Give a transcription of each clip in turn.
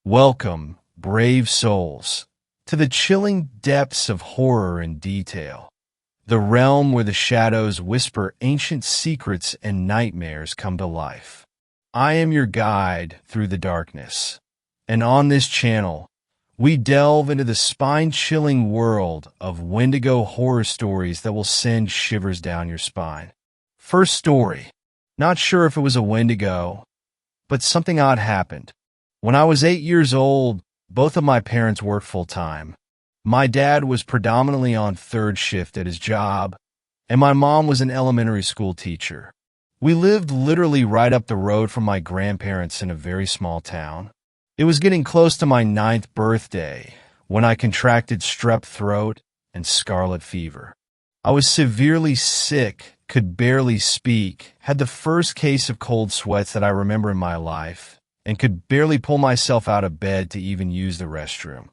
Welcome, brave souls, to the chilling depths of horror and detail, the realm where the shadows whisper ancient secrets and nightmares come to life. I am your guide through the darkness, and on this channel, we delve into the spine-chilling world of Wendigo horror stories that will send shivers down your spine. First story. Not sure if it was a Wendigo, but something odd happened. When I was 8 years old, both of my parents worked full-time. My dad was predominantly on third shift at his job, and my mom was an elementary school teacher. We lived literally right up the road from my grandparents in a very small town. It was getting close to my 9th birthday when I contracted strep throat and scarlet fever. I was severely sick, could barely speak, had the first case of cold sweats that I remember in my life, and could barely pull myself out of bed to even use the restroom.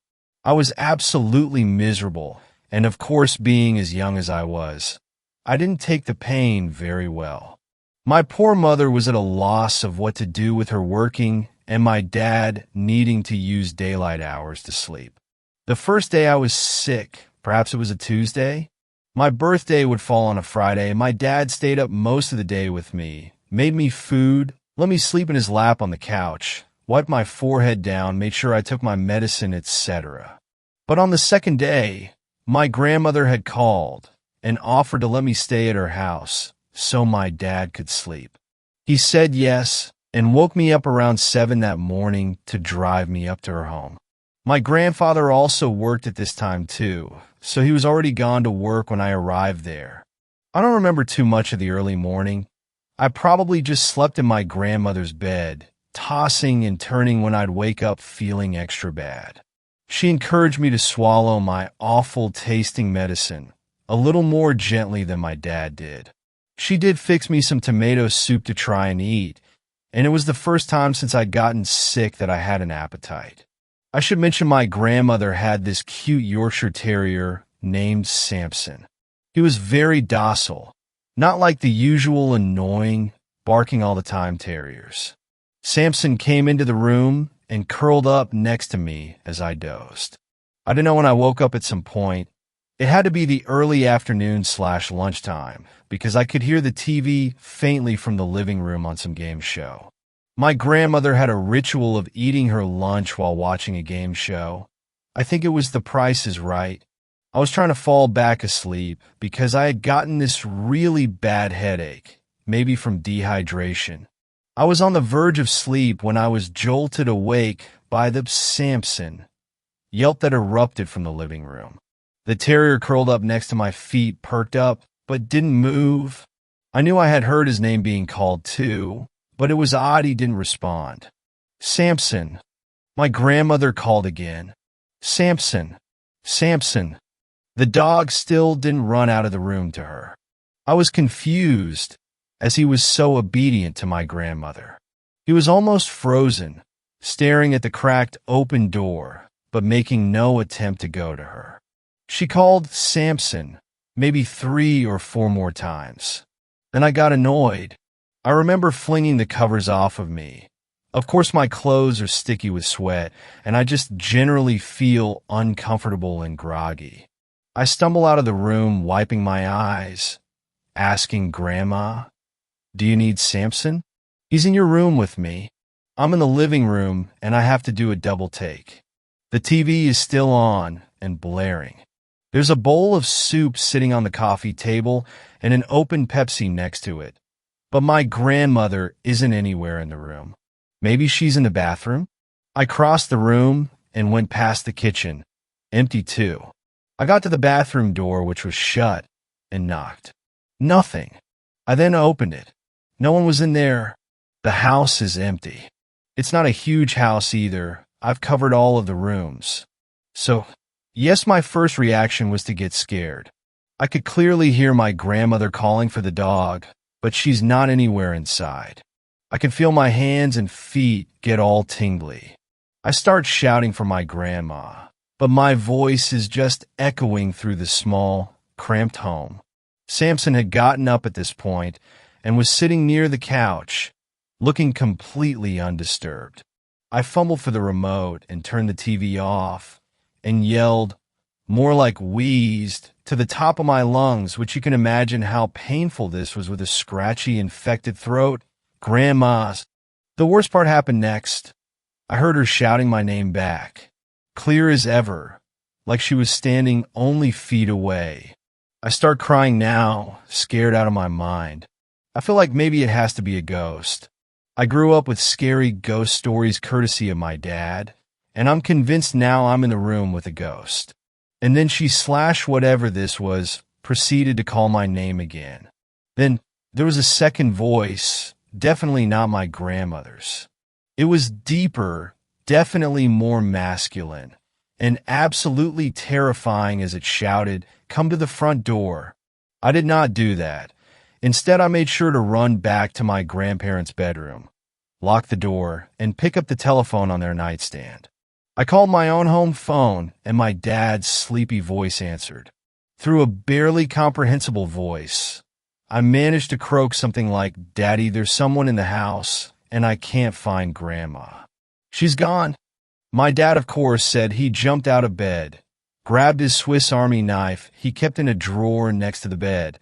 I was absolutely miserable, and of course, being as young as I was, I didn't take the pain very well. My poor mother was at a loss of what to do with her working, and my dad needing to use daylight hours to sleep. The first day I was sick, perhaps it was a Tuesday, my birthday would fall on a Friday, and my dad stayed up most of the day with me, made me food, let me sleep in his lap on the couch, wiped my forehead down, made sure I took my medicine, etc. But on the second day, my grandmother had called and offered to let me stay at her house so my dad could sleep. He said yes and woke me up around 7 that morning to drive me up to her home. My grandfather also worked at this time too, so he was already gone to work when I arrived there. I don't remember too much of the early morning. I probably just slept in my grandmother's bed, tossing and turning when I'd wake up feeling extra bad. She encouraged me to swallow my awful tasting medicine a little more gently than my dad did. She did fix me some tomato soup to try and eat, and it was the first time since I'd gotten sick that I had an appetite. I should mention my grandmother had this cute Yorkshire Terrier named Samson. He was very docile, not like the usual annoying, barking all the time terriers. Samson came into the room and curled up next to me as I dozed. I didn't know when I woke up at some point. It had to be the early afternoon/lunchtime because I could hear the TV faintly from the living room on some game show. My grandmother had a ritual of eating her lunch while watching a game show. I think it was The Price is Right. I was trying to fall back asleep because I had gotten this really bad headache, maybe from dehydration. I was on the verge of sleep when I was jolted awake by the Samson yelp that erupted from the living room. The terrier curled up next to my feet, perked up, but didn't move. I knew I had heard his name being called too, but it was odd he didn't respond. Samson. My grandmother called again. Samson. Samson. The dog still didn't run out of the room to her. I was confused, as he was so obedient to my grandmother. He was almost frozen, staring at the cracked open door, but making no attempt to go to her. She called Samson maybe 3 or 4 more times. Then I got annoyed. I remember flinging the covers off of me. Of course, my clothes are sticky with sweat, and I just generally feel uncomfortable and groggy. I stumble out of the room, wiping my eyes, asking Grandma, "Do you need Samson?" "He's in your room with me." I'm in the living room, and I have to do a double take. The TV is still on and blaring. There's a bowl of soup sitting on the coffee table and an open Pepsi next to it. But my grandmother isn't anywhere in the room. Maybe she's in the bathroom? I crossed the room and went past the kitchen, empty too. I got to the bathroom door, which was shut, and knocked. Nothing. I then opened it. No one was in there. The house is empty. It's not a huge house either. I've covered all of the rooms. So, yes, my first reaction was to get scared. I could clearly hear my grandmother calling for the dog, but she's not anywhere inside. I can feel my hands and feet get all tingly. I start shouting for my grandma, but my voice is just echoing through the small, cramped home. Samson had gotten up at this point and was sitting near the couch, looking completely undisturbed. I fumbled for the remote and turned the TV off and yelled, more like wheezed, to the top of my lungs, which you can imagine how painful this was with a scratchy, infected throat. Grandma's. The worst part happened next. I heard her shouting my name back, clear as ever, like she was standing only feet away. I start crying now, scared out of my mind. I feel like maybe it has to be a ghost. I grew up with scary ghost stories courtesy of my dad, and I'm convinced now I'm in the room with a ghost. And then she slash whatever this was, proceeded to call my name again. Then there was a second voice, definitely not my grandmother's. It was deeper, definitely more masculine, and absolutely terrifying as it shouted, "Come to the front door." I did not do that. Instead, I made sure to run back to my grandparents' bedroom, lock the door, and pick up the telephone on their nightstand. I called my own home phone, and my dad's sleepy voice answered. Through a barely comprehensible voice, I managed to croak something like, "Daddy, there's someone in the house, and I can't find Grandma. She's gone." My dad, of course, said he jumped out of bed, grabbed his Swiss Army knife he kept in a drawer next to the bed,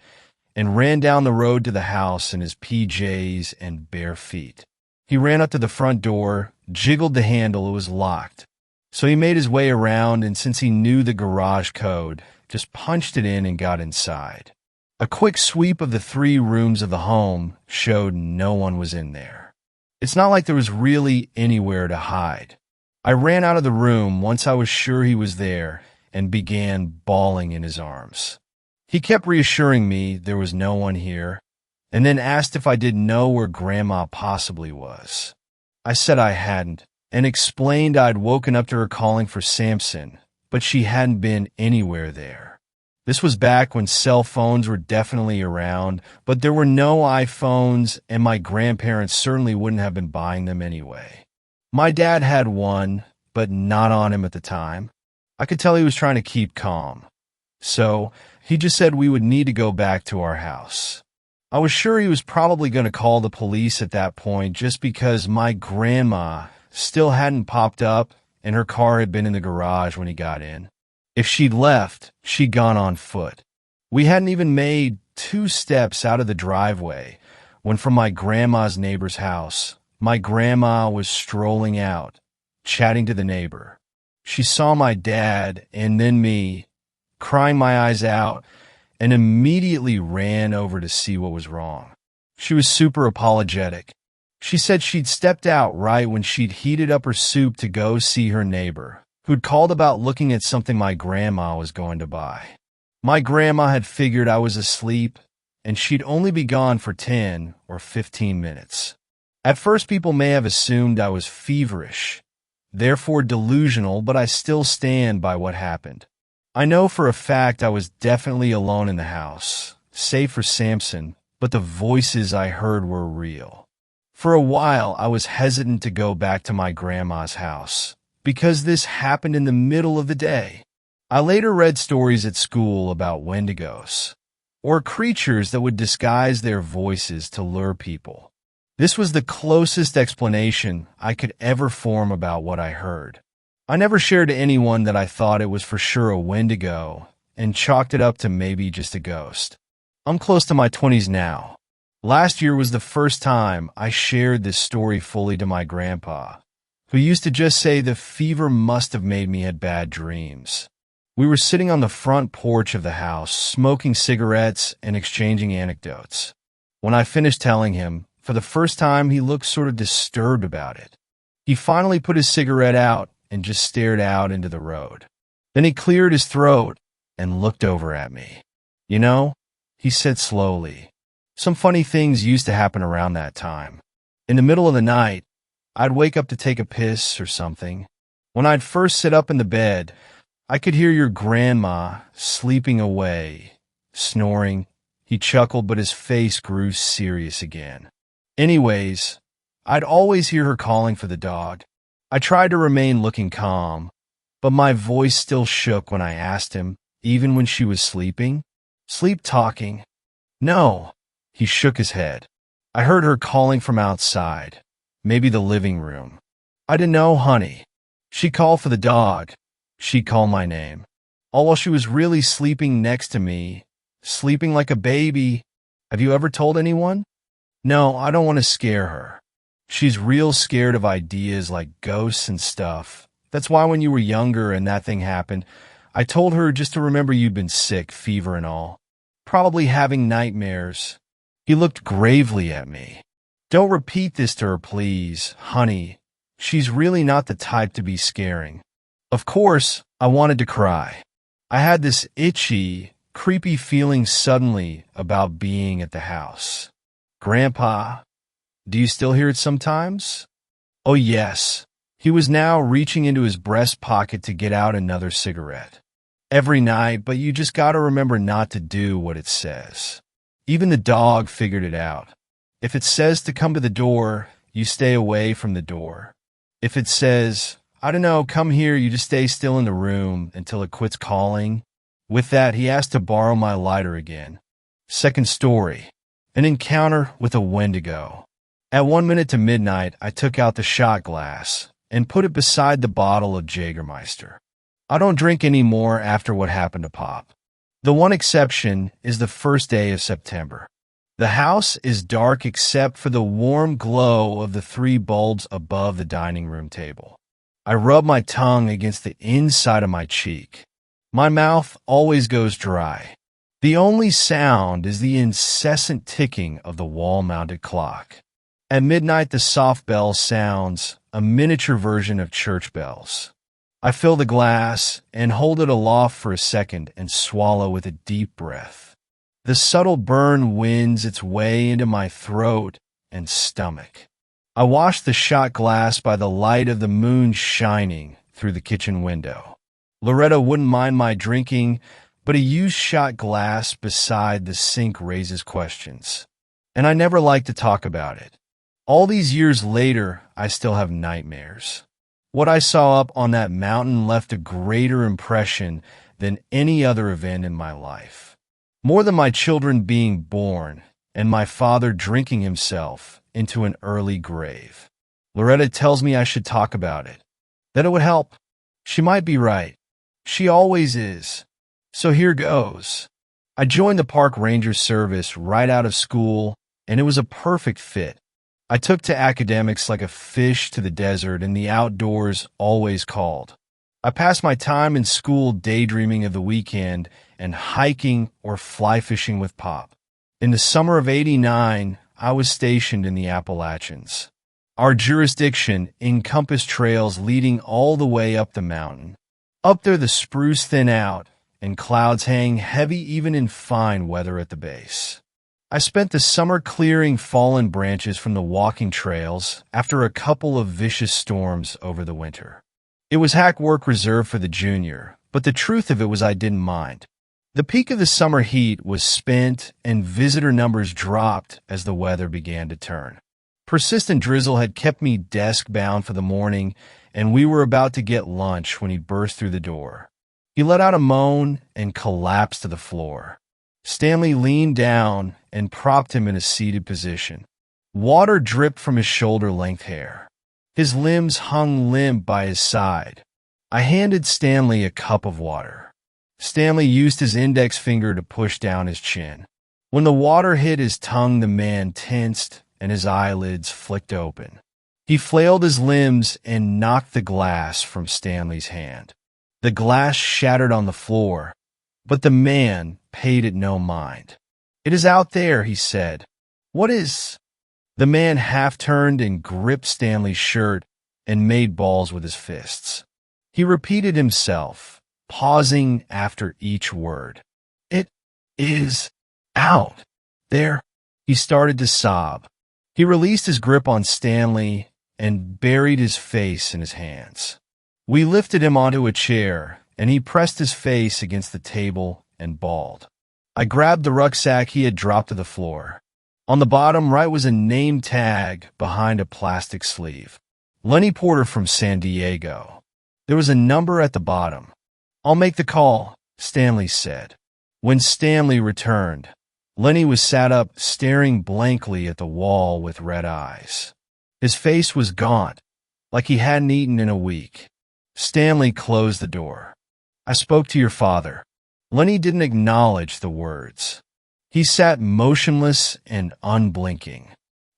and ran down the road to the house in his PJs and bare feet. He ran up to the front door, jiggled the handle, it was locked. So he made his way around, and since he knew the garage code, just punched it in and got inside. A quick sweep of the 3 rooms of the home showed no one was in there. It's not like there was really anywhere to hide. I ran out of the room once I was sure he was there and began bawling in his arms. He kept reassuring me there was no one here, and then asked if I didn't know where Grandma possibly was. I said I hadn't, and explained I'd woken up to her calling for Samson, but she hadn't been anywhere there. This was back when cell phones were definitely around, but there were no iPhones, and my grandparents certainly wouldn't have been buying them anyway. My dad had one, but not on him at the time. I could tell he was trying to keep calm. So he just said we would need to go back to our house. I was sure he was probably going to call the police at that point just because my grandma still hadn't popped up and her car had been in the garage when he got in. If she'd left, she'd gone on foot. We hadn't even made 2 steps out of the driveway when from my grandma's neighbor's house, my grandma was strolling out, chatting to the neighbor. She saw my dad and then me, crying my eyes out, and immediately ran over to see what was wrong. She was super apologetic. She said she'd stepped out right when she'd heated up her soup to go see her neighbor, who'd called about looking at something my grandma was going to buy. My grandma had figured I was asleep, and she'd only be gone for 10 or 15 minutes. At first, people may have assumed I was feverish, therefore delusional, but I still stand by what happened. I know for a fact I was definitely alone in the house, save for Samson, but the voices I heard were real. For a while, I was hesitant to go back to my grandma's house, because this happened in the middle of the day. I later read stories at school about Wendigos, or creatures that would disguise their voices to lure people. This was the closest explanation I could ever form about what I heard. I never shared to anyone that I thought it was for sure a Wendigo, and chalked it up to maybe just a ghost. I'm close to my 20s now. Last year was the first time I shared this story fully to my grandpa, who used to just say the fever must have made me had bad dreams. We were sitting on the front porch of the house, smoking cigarettes and exchanging anecdotes. When I finished telling him, for the first time he looked sort of disturbed about it. He finally put his cigarette out and just stared out into the road. Then he cleared his throat and looked over at me. "You know," he said slowly, "some funny things used to happen around that time. In the middle of the night, I'd wake up to take a piss or something. When I'd first sit up in the bed, I could hear your grandma sleeping away, snoring." He chuckled, but his face grew serious again. "Anyways, I'd always hear her calling for the dog. I tried to remain looking calm, but my voice still shook when I asked him, even when she was sleeping. Sleep talking?" "No." He shook his head. "I heard her calling from outside, maybe the living room. I didn't know, honey. She called for the dog. She called my name. All while she was really sleeping next to me, sleeping like a baby. Have you ever told anyone? No, I don't want to scare her. She's real scared of ideas like ghosts and stuff. That's why when you were younger and that thing happened, I told her just to remember you'd been sick, fever and all. Probably having nightmares. He looked gravely at me. Don't repeat this to her, please, honey. She's really not the type to be scaring. Of course, I wanted to cry. I had this itchy, creepy feeling suddenly about being at the house. Grandpa, do you still hear it sometimes? Oh, yes. He was now reaching into his breast pocket to get out another cigarette. Every night, but you just gotta remember not to do what it says. Even the dog figured it out. If it says to come to the door, you stay away from the door. If it says, I don't know, come here, you just stay still in the room until it quits calling. With that, he asked to borrow my lighter again. Second story. An encounter with a Wendigo. At 1 minute to midnight, I took out the shot glass and put it beside the bottle of Jägermeister. I don't drink anymore after what happened to Pop. The one exception is the first day of September. The house is dark except for the warm glow of the 3 bulbs above the dining room table. I rub my tongue against the inside of my cheek. My mouth always goes dry. The only sound is the incessant ticking of the wall-mounted clock. At midnight, the soft bell sounds, a miniature version of church bells. I fill the glass and hold it aloft for a second and swallow with a deep breath. The subtle burn wins its way into my throat and stomach. I wash the shot glass by the light of the moon shining through the kitchen window. Loretta wouldn't mind my drinking, but a used shot glass beside the sink raises questions. And I never like to talk about it. All these years later, I still have nightmares. What I saw up on that mountain left a greater impression than any other event in my life. More than my children being born and my father drinking himself into an early grave. Loretta tells me I should talk about it, that it would help. She might be right. She always is. So here goes. I joined the park ranger service right out of school, and it was a perfect fit. I took to academics like a fish to the desert, and the outdoors always called. I passed my time in school daydreaming of the weekend and hiking or fly fishing with Pop. In the summer of '89, I was stationed in the Appalachians. Our jurisdiction encompassed trails leading all the way up the mountain. Up there, the spruce thin out, and clouds hang heavy even in fine weather at the base. I spent the summer clearing fallen branches from the walking trails after a couple of vicious storms over the winter. It was hack work reserved for the junior, but the truth of it was I didn't mind. The peak of the summer heat was spent and visitor numbers dropped as the weather began to turn. Persistent drizzle had kept me desk-bound for the morning, and we were about to get lunch when he burst through the door. He let out a moan and collapsed to the floor. Stanley leaned down and propped him in a seated position. Water dripped from his shoulder-length hair. His limbs hung limp by his side. I handed Stanley a cup of water. Stanley used his index finger to push down his chin. When the water hit his tongue, the man tensed and his eyelids flicked open. He flailed his limbs and knocked the glass from Stanley's hand. The glass shattered on the floor, but the man paid it no mind. "It is out there," he said. "What is—" The man half-turned and gripped Stanley's shirt and made balls with his fists. He repeated himself, pausing after each word. "It is out there." He started to sob. He released his grip on Stanley and buried his face in his hands. We lifted him onto a chair, and he pressed his face against the table and bawled. I grabbed the rucksack he had dropped to the floor. On the bottom right was a name tag behind a plastic sleeve. Lenny Porter from San Diego. There was a number at the bottom. "I'll make the call," Stanley said. When Stanley returned, Lenny was sat up, staring blankly at the wall with red eyes. His face was gaunt, like he hadn't eaten in a week. Stanley closed the door. I spoke to your father. Lenny didn't acknowledge the words. He sat motionless and unblinking.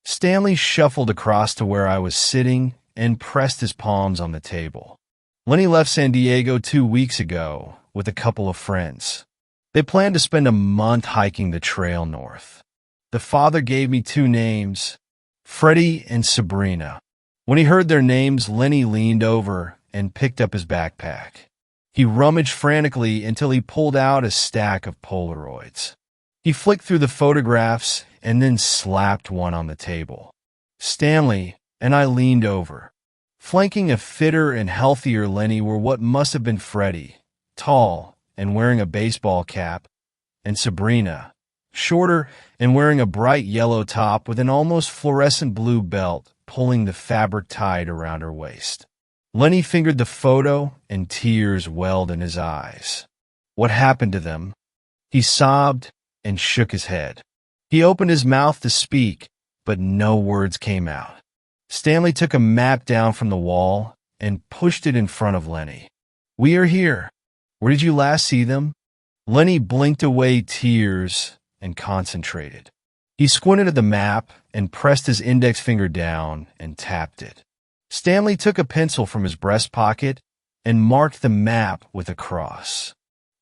Stanley shuffled across to where I was sitting and pressed his palms on the table. Lenny left San Diego 2 weeks ago with a couple of friends. They planned to spend a month hiking the trail north. The father gave me 2 names, Freddie and Sabrina. When he heard their names, Lenny leaned over and picked up his backpack. He rummaged frantically until he pulled out a stack of Polaroids. He flicked through the photographs and then slapped one on the table. Stanley and I leaned over. Flanking a fitter and healthier Lenny were what must have been Freddie, tall and wearing a baseball cap, and Sabrina, shorter and wearing a bright yellow top with an almost fluorescent blue belt pulling the fabric tied around her waist. Lenny fingered the photo, and tears welled in his eyes. What happened to them? He sobbed and shook his head. He opened his mouth to speak, but no words came out. Stanley took a map down from the wall and pushed it in front of Lenny. We are here. Where did you last see them? Lenny blinked away tears and concentrated. He squinted at the map and pressed his index finger down and tapped it. Stanley took a pencil from his breast pocket and marked the map with a cross.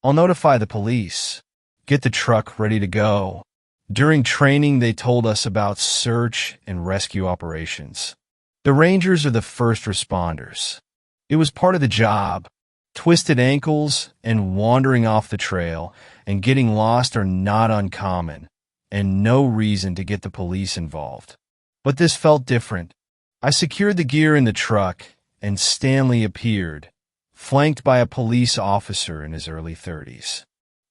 I'll notify the police. Get the truck ready to go. During training, they told us about search and rescue operations. The Rangers are the first responders. It was part of the job. Twisted ankles and wandering off the trail and getting lost are not uncommon, and no reason to get the police involved. But this felt different. I secured the gear in the truck, and Stanley appeared, flanked by a police officer in his early 30s.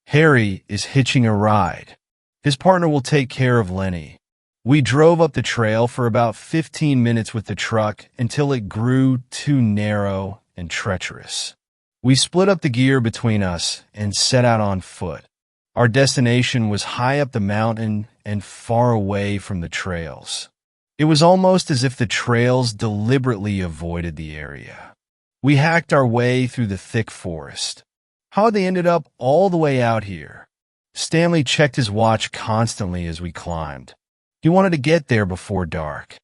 Harry is hitching a ride. His partner will take care of Lenny. We drove up the trail for about 15 minutes with the truck until it grew too narrow and treacherous. We split up the gear between us and set out on foot. Our destination was high up the mountain and far away from the trails. It was almost as if the trails deliberately avoided the area. We hacked our way through the thick forest. How they ended up all the way out here? Stanley checked his watch constantly as we climbed. He wanted to get there before dark.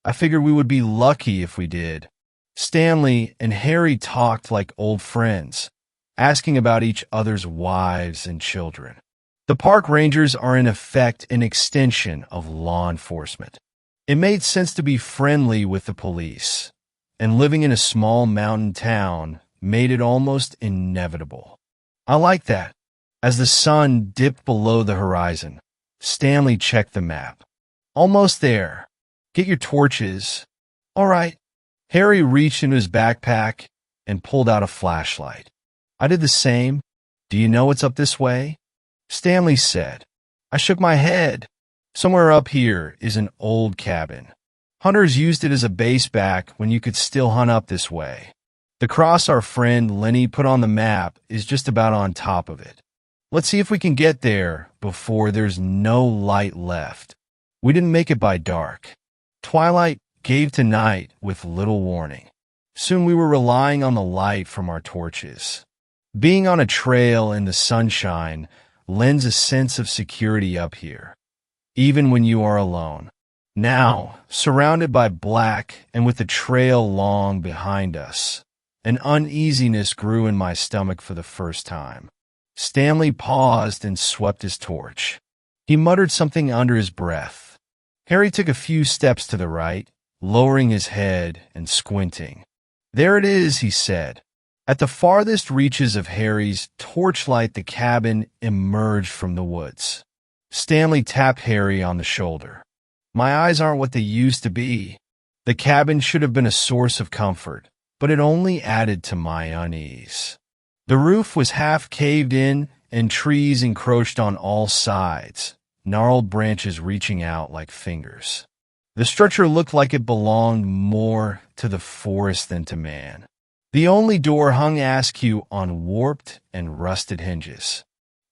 I figured we would be lucky if we did. Stanley and Harry talked like old friends, asking about each other's wives and children. The park rangers are in effect an extension of law enforcement. It made sense to be friendly with the police, and living in a small mountain town made it almost inevitable. I like that. As the sun dipped below the horizon, Stanley checked the map. Almost there. Get your torches. All right. Harry reached into his backpack and pulled out a flashlight. I did the same. Do you know what's up this way? Stanley said. I shook my head. Somewhere up here is an old cabin. Hunters used it as a base back when you could still hunt up this way. The cross our friend Lenny put on the map is just about on top of it. Let's see if we can get there before there's no light left. We didn't make it by dark. Twilight gave to night with little warning. Soon we were relying on the light from our torches. Being on a trail in the sunshine lends a sense of security up here, even when you are alone. Now, surrounded by black and with the trail long behind us, an uneasiness grew in my stomach for the first time. Stanley paused and swept his torch. He muttered something under his breath. Harry took a few steps to the right, lowering his head and squinting. There it is, he said. At the farthest reaches of Harry's torchlight, the cabin emerged from the woods. Stanley tapped Harry on the shoulder. My eyes aren't what they used to be. The cabin should have been a source of comfort, but it only added to my unease. The roof was half caved in, and trees encroached on all sides, gnarled branches reaching out like fingers. The structure looked like it belonged more to the forest than to man. The only door hung askew on warped and rusted hinges.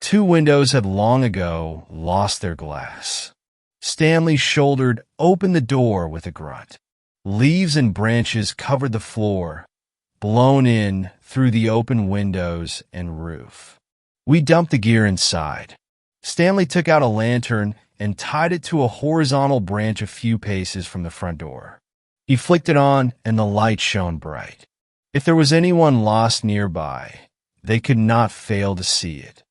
2 windows had long ago lost their glass. Stanley shouldered open the door with a grunt. Leaves and branches covered the floor, blown in through the open windows and roof. We dumped the gear inside. Stanley took out a lantern and tied it to a horizontal branch a few paces from the front door. He flicked it on, and the light shone bright. If there was anyone lost nearby, they could not fail to see it.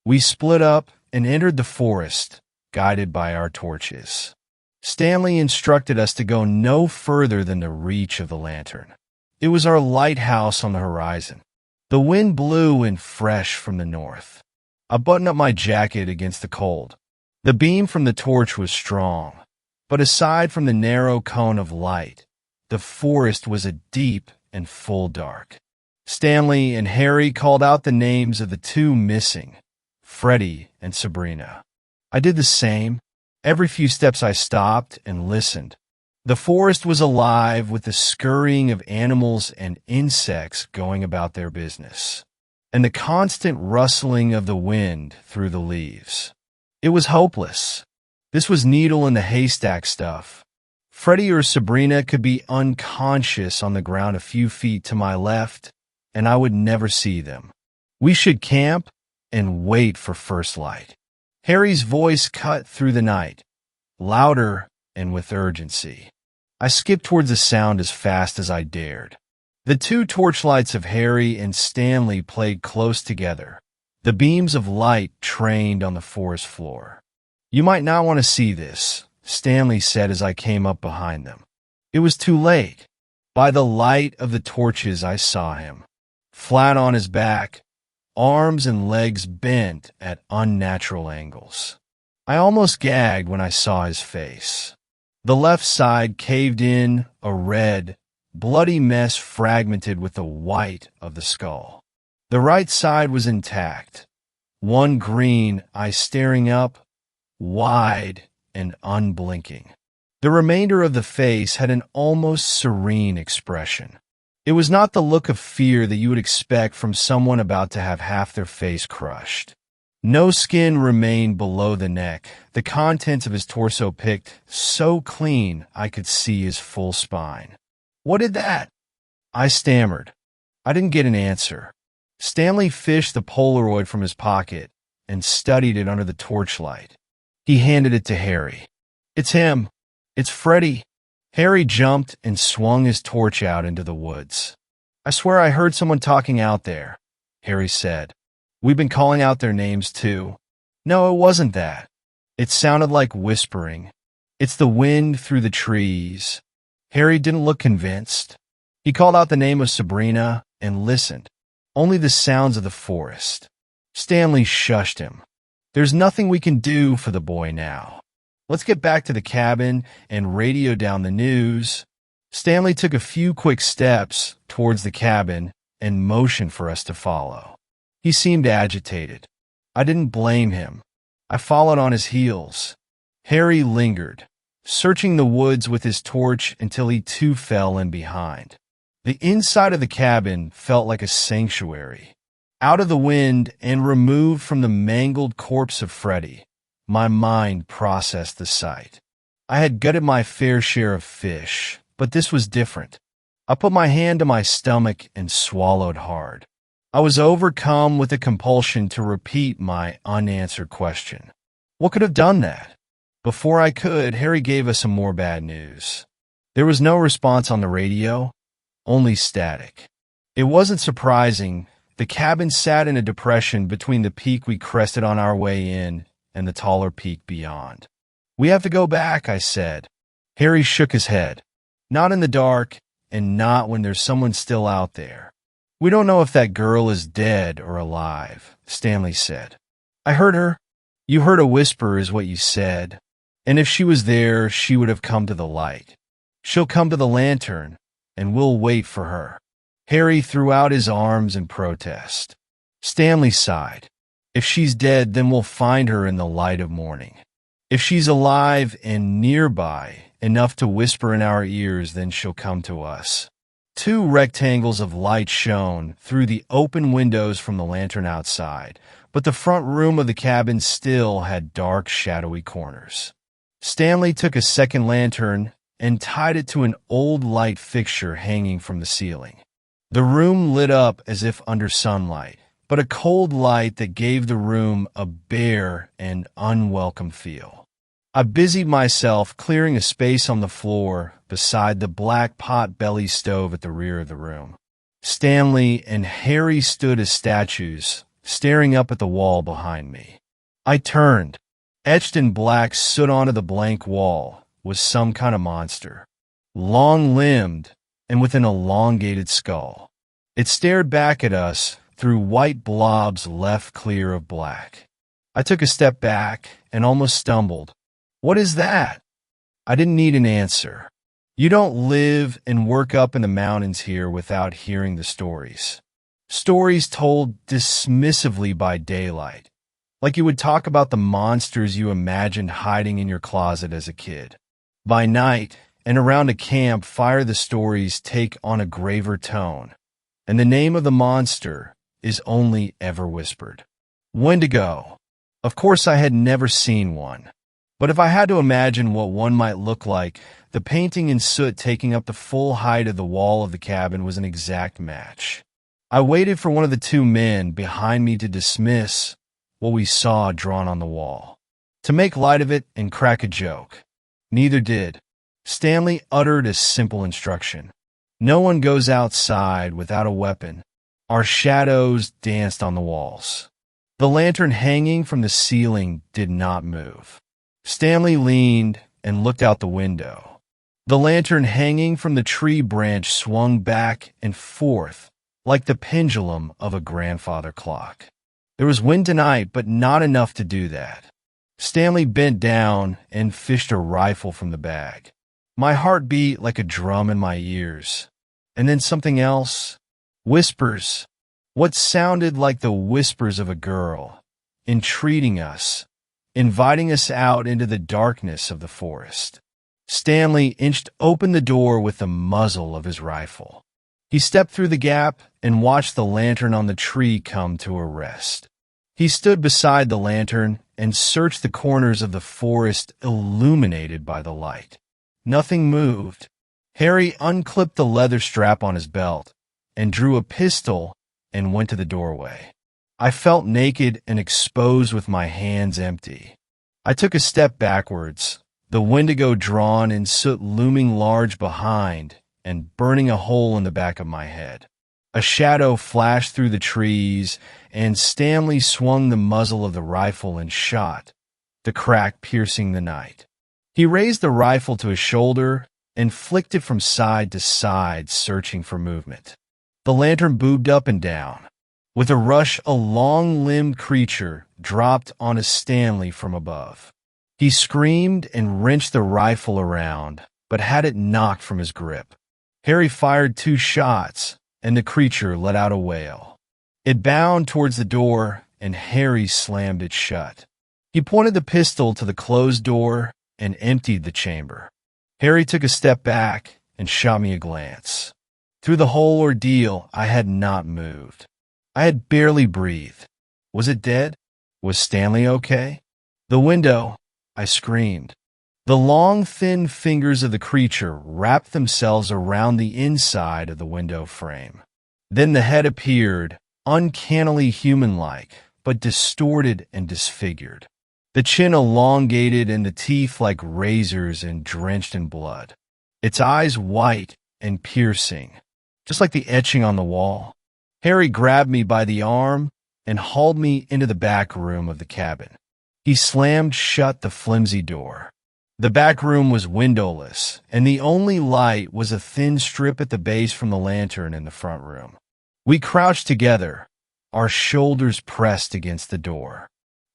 We split up and entered the forest, guided by our torches. Stanley instructed us to go no further than the reach of the lantern. It was our lighthouse on the horizon. The wind blew in fresh from the north. I buttoned up my jacket against the cold. The beam from the torch was strong, but aside from the narrow cone of light, the forest was a deep and full dark. Stanley and Harry called out the names of the two missing, Freddie and Sabrina. I did the same. Every few steps I stopped and listened. The forest was alive with the scurrying of animals and insects going about their business, and the constant rustling of the wind through the leaves. It was hopeless. This was needle in the haystack stuff. Freddie or Sabrina could be unconscious on the ground a few feet to my left, and I would never see them. We should camp and wait for first light. Harry's voice cut through the night, louder and with urgency. I skipped towards the sound as fast as I dared. The two torchlights of Harry and Stanley played close together, the beams of light trained on the forest floor. "You might not want to see this," Stanley said as I came up behind them. It was too late. By the light of the torches I saw him, flat on his back, arms and legs bent at unnatural angles. I almost gagged when I saw his face. The left side caved in, a red, bloody mess fragmented with the white of the skull. The right side was intact, one green eye staring up, wide and unblinking. The remainder of the face had an almost serene expression. It was not the look of fear that you would expect from someone about to have half their face crushed. No skin remained below the neck, the contents of his torso picked so clean I could see his full spine. "What did that?" I stammered. I didn't get an answer. Stanley fished the Polaroid from his pocket and studied it under the torchlight. He handed it to Harry. "It's him. It's Freddie." Harry jumped and swung his torch out into the woods. "I swear I heard someone talking out there," Harry said. "We've been calling out their names too." "No, it wasn't that. It sounded like whispering. It's the wind through the trees." Harry didn't look convinced. He called out the name of Sabrina and listened. Only the sounds of the forest. Stanley shushed him. "There's nothing we can do for the boy now. Let's get back to the cabin and radio down the news." Stanley took a few quick steps towards the cabin and motioned for us to follow. He seemed agitated. I didn't blame him. I followed on his heels. Harry lingered, searching the woods with his torch until he too fell in behind. The inside of the cabin felt like a sanctuary. Out of the wind and removed from the mangled corpse of Freddie, my mind processed the sight. I had gutted my fair share of fish, but this was different. I put my hand to my stomach and swallowed hard. I was overcome with a compulsion to repeat my unanswered question. What could have done that? Before I could, Harry gave us some more bad news. There was no response on the radio, only static. It wasn't surprising. The cabin sat in a depression between the peak we crested on our way in and the taller peak beyond. "We have to go back," I said. Harry shook his head. "Not in the dark, and not when there's someone still out there. We don't know if that girl is dead or alive," Stanley said. "I heard her." "You heard a whisper is what you said. And if she was there, she would have come to the light. She'll come to the lantern, and we'll wait for her." Harry threw out his arms in protest. Stanley sighed. "If she's dead, then we'll find her in the light of morning. If she's alive and nearby enough to whisper in our ears, then she'll come to us." Two rectangles of light shone through the open windows from the lantern outside, but the front room of the cabin still had dark, shadowy corners. Stanley took a second lantern and tied it to an old light fixture hanging from the ceiling. The room lit up as if under sunlight, but a cold light that gave the room a bare and unwelcome feel. I busied myself clearing a space on the floor beside the black pot-belly stove at the rear of the room. Stanley and Harry stood as statues, staring up at the wall behind me. I turned. Etched in black soot onto the blank wall was some kind of monster, long-limbed and with an elongated skull. It stared back at us through white blobs left clear of black. I took a step back and almost stumbled. "What is that?" I didn't need an answer. You don't live and work up in the mountains here without hearing the stories. Stories told dismissively by daylight, like you would talk about the monsters you imagined hiding in your closet as a kid. By night, and around a campfire, the stories take on a graver tone, and the name of the monster is only ever whispered. Wendigo. Of course, I had never seen one. But if I had to imagine what one might look like, the painting in soot taking up the full height of the wall of the cabin was an exact match. I waited for one of the two men behind me to dismiss what we saw drawn on the wall, to make light of it and crack a joke. Neither did. Stanley uttered a simple instruction. No one goes outside without a weapon. Our shadows danced on the walls. The lantern hanging from the ceiling did not move. Stanley leaned and looked out the window. The lantern hanging from the tree branch swung back and forth like the pendulum of a grandfather clock. There was wind tonight, but not enough to do that. Stanley bent down and fished a rifle from the bag. My heart beat like a drum in my ears. And then something else. Whispers. What sounded like the whispers of a girl, entreating us, inviting us out into the darkness of the forest. Stanley inched open the door with the muzzle of his rifle. He stepped through the gap and watched the lantern on the tree come to a rest. He stood beside the lantern and searched the corners of the forest illuminated by the light. Nothing moved. Harry unclipped the leather strap on his belt and drew a pistol and went to the doorway. I felt naked and exposed with my hands empty. I took a step backwards, the Wendigo drawn and soot looming large behind and burning a hole in the back of my head. A shadow flashed through the trees, and Stanley swung the muzzle of the rifle and shot, the crack piercing the night. He raised the rifle to his shoulder and flicked it from side to side, searching for movement. The lantern boobed up and down. With a rush, a long-limbed creature dropped onto Stanley from above. He screamed and wrenched the rifle around, but had it knocked from his grip. Harry fired 2 shots, and the creature let out a wail. It bounded towards the door, and Harry slammed it shut. He pointed the pistol to the closed door and emptied the chamber. Harry took a step back and shot me a glance. Through the whole ordeal, I had not moved. I had barely breathed. Was it dead? Was Stanley okay? The window, I screamed. The long, thin fingers of the creature wrapped themselves around the inside of the window frame. Then the head appeared, uncannily human-like, but distorted and disfigured. The chin elongated and the teeth like razors and drenched in blood. Its eyes white and piercing, just like the etching on the wall. Harry grabbed me by the arm and hauled me into the back room of the cabin. He slammed shut the flimsy door. The back room was windowless, and the only light was a thin strip at the base from the lantern in the front room. We crouched together, our shoulders pressed against the door.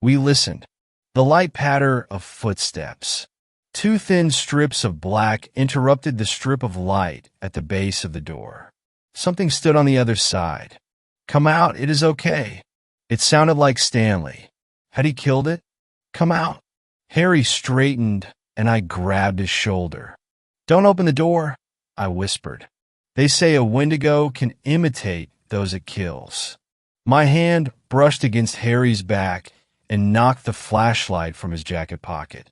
We listened. The light patter of footsteps. 2 thin strips of black interrupted the strip of light at the base of the door. Something stood on the other side. "Come out, it is okay." It sounded like Stanley. Had he killed it? "Come out." Harry straightened, and I grabbed his shoulder. "Don't open the door," I whispered. "They say a Wendigo can imitate those it kills." My hand brushed against Harry's back and knocked the flashlight from his jacket pocket.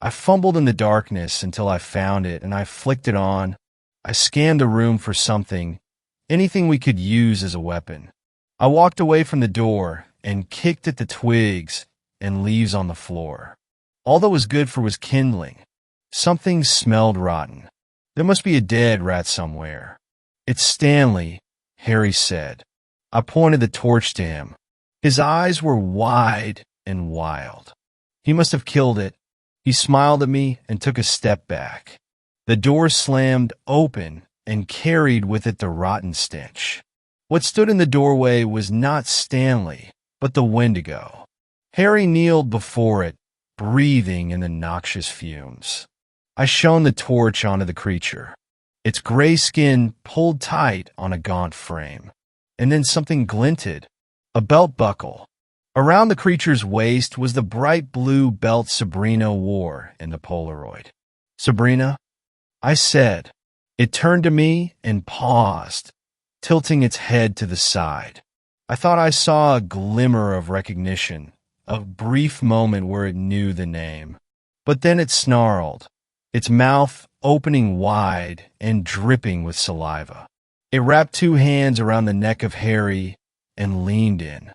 I fumbled in the darkness until I found it, and I flicked it on. I scanned the room for something, anything we could use as a weapon. I walked away from the door and kicked at the twigs and leaves on the floor. All that was good for was kindling. Something smelled rotten. There must be a dead rat somewhere. "It's Stanley," Harry said. I pointed the torch to him. His eyes were wide and wild. "He must have killed it." He smiled at me and took a step back. The door slammed open and carried with it the rotten stench. What stood in the doorway was not Stanley, but the Wendigo. Harry kneeled before it, breathing in the noxious fumes. I shone the torch onto the creature. Its gray skin pulled tight on a gaunt frame. And then something glinted, a belt buckle. Around the creature's waist was the bright blue belt Sabrina wore in the Polaroid. "Sabrina?" I said. It turned to me and paused, tilting its head to the side. I thought I saw a glimmer of recognition, a brief moment where it knew the name. But then it snarled, its mouth opening wide and dripping with saliva. It wrapped two hands around the neck of Harry and leaned in.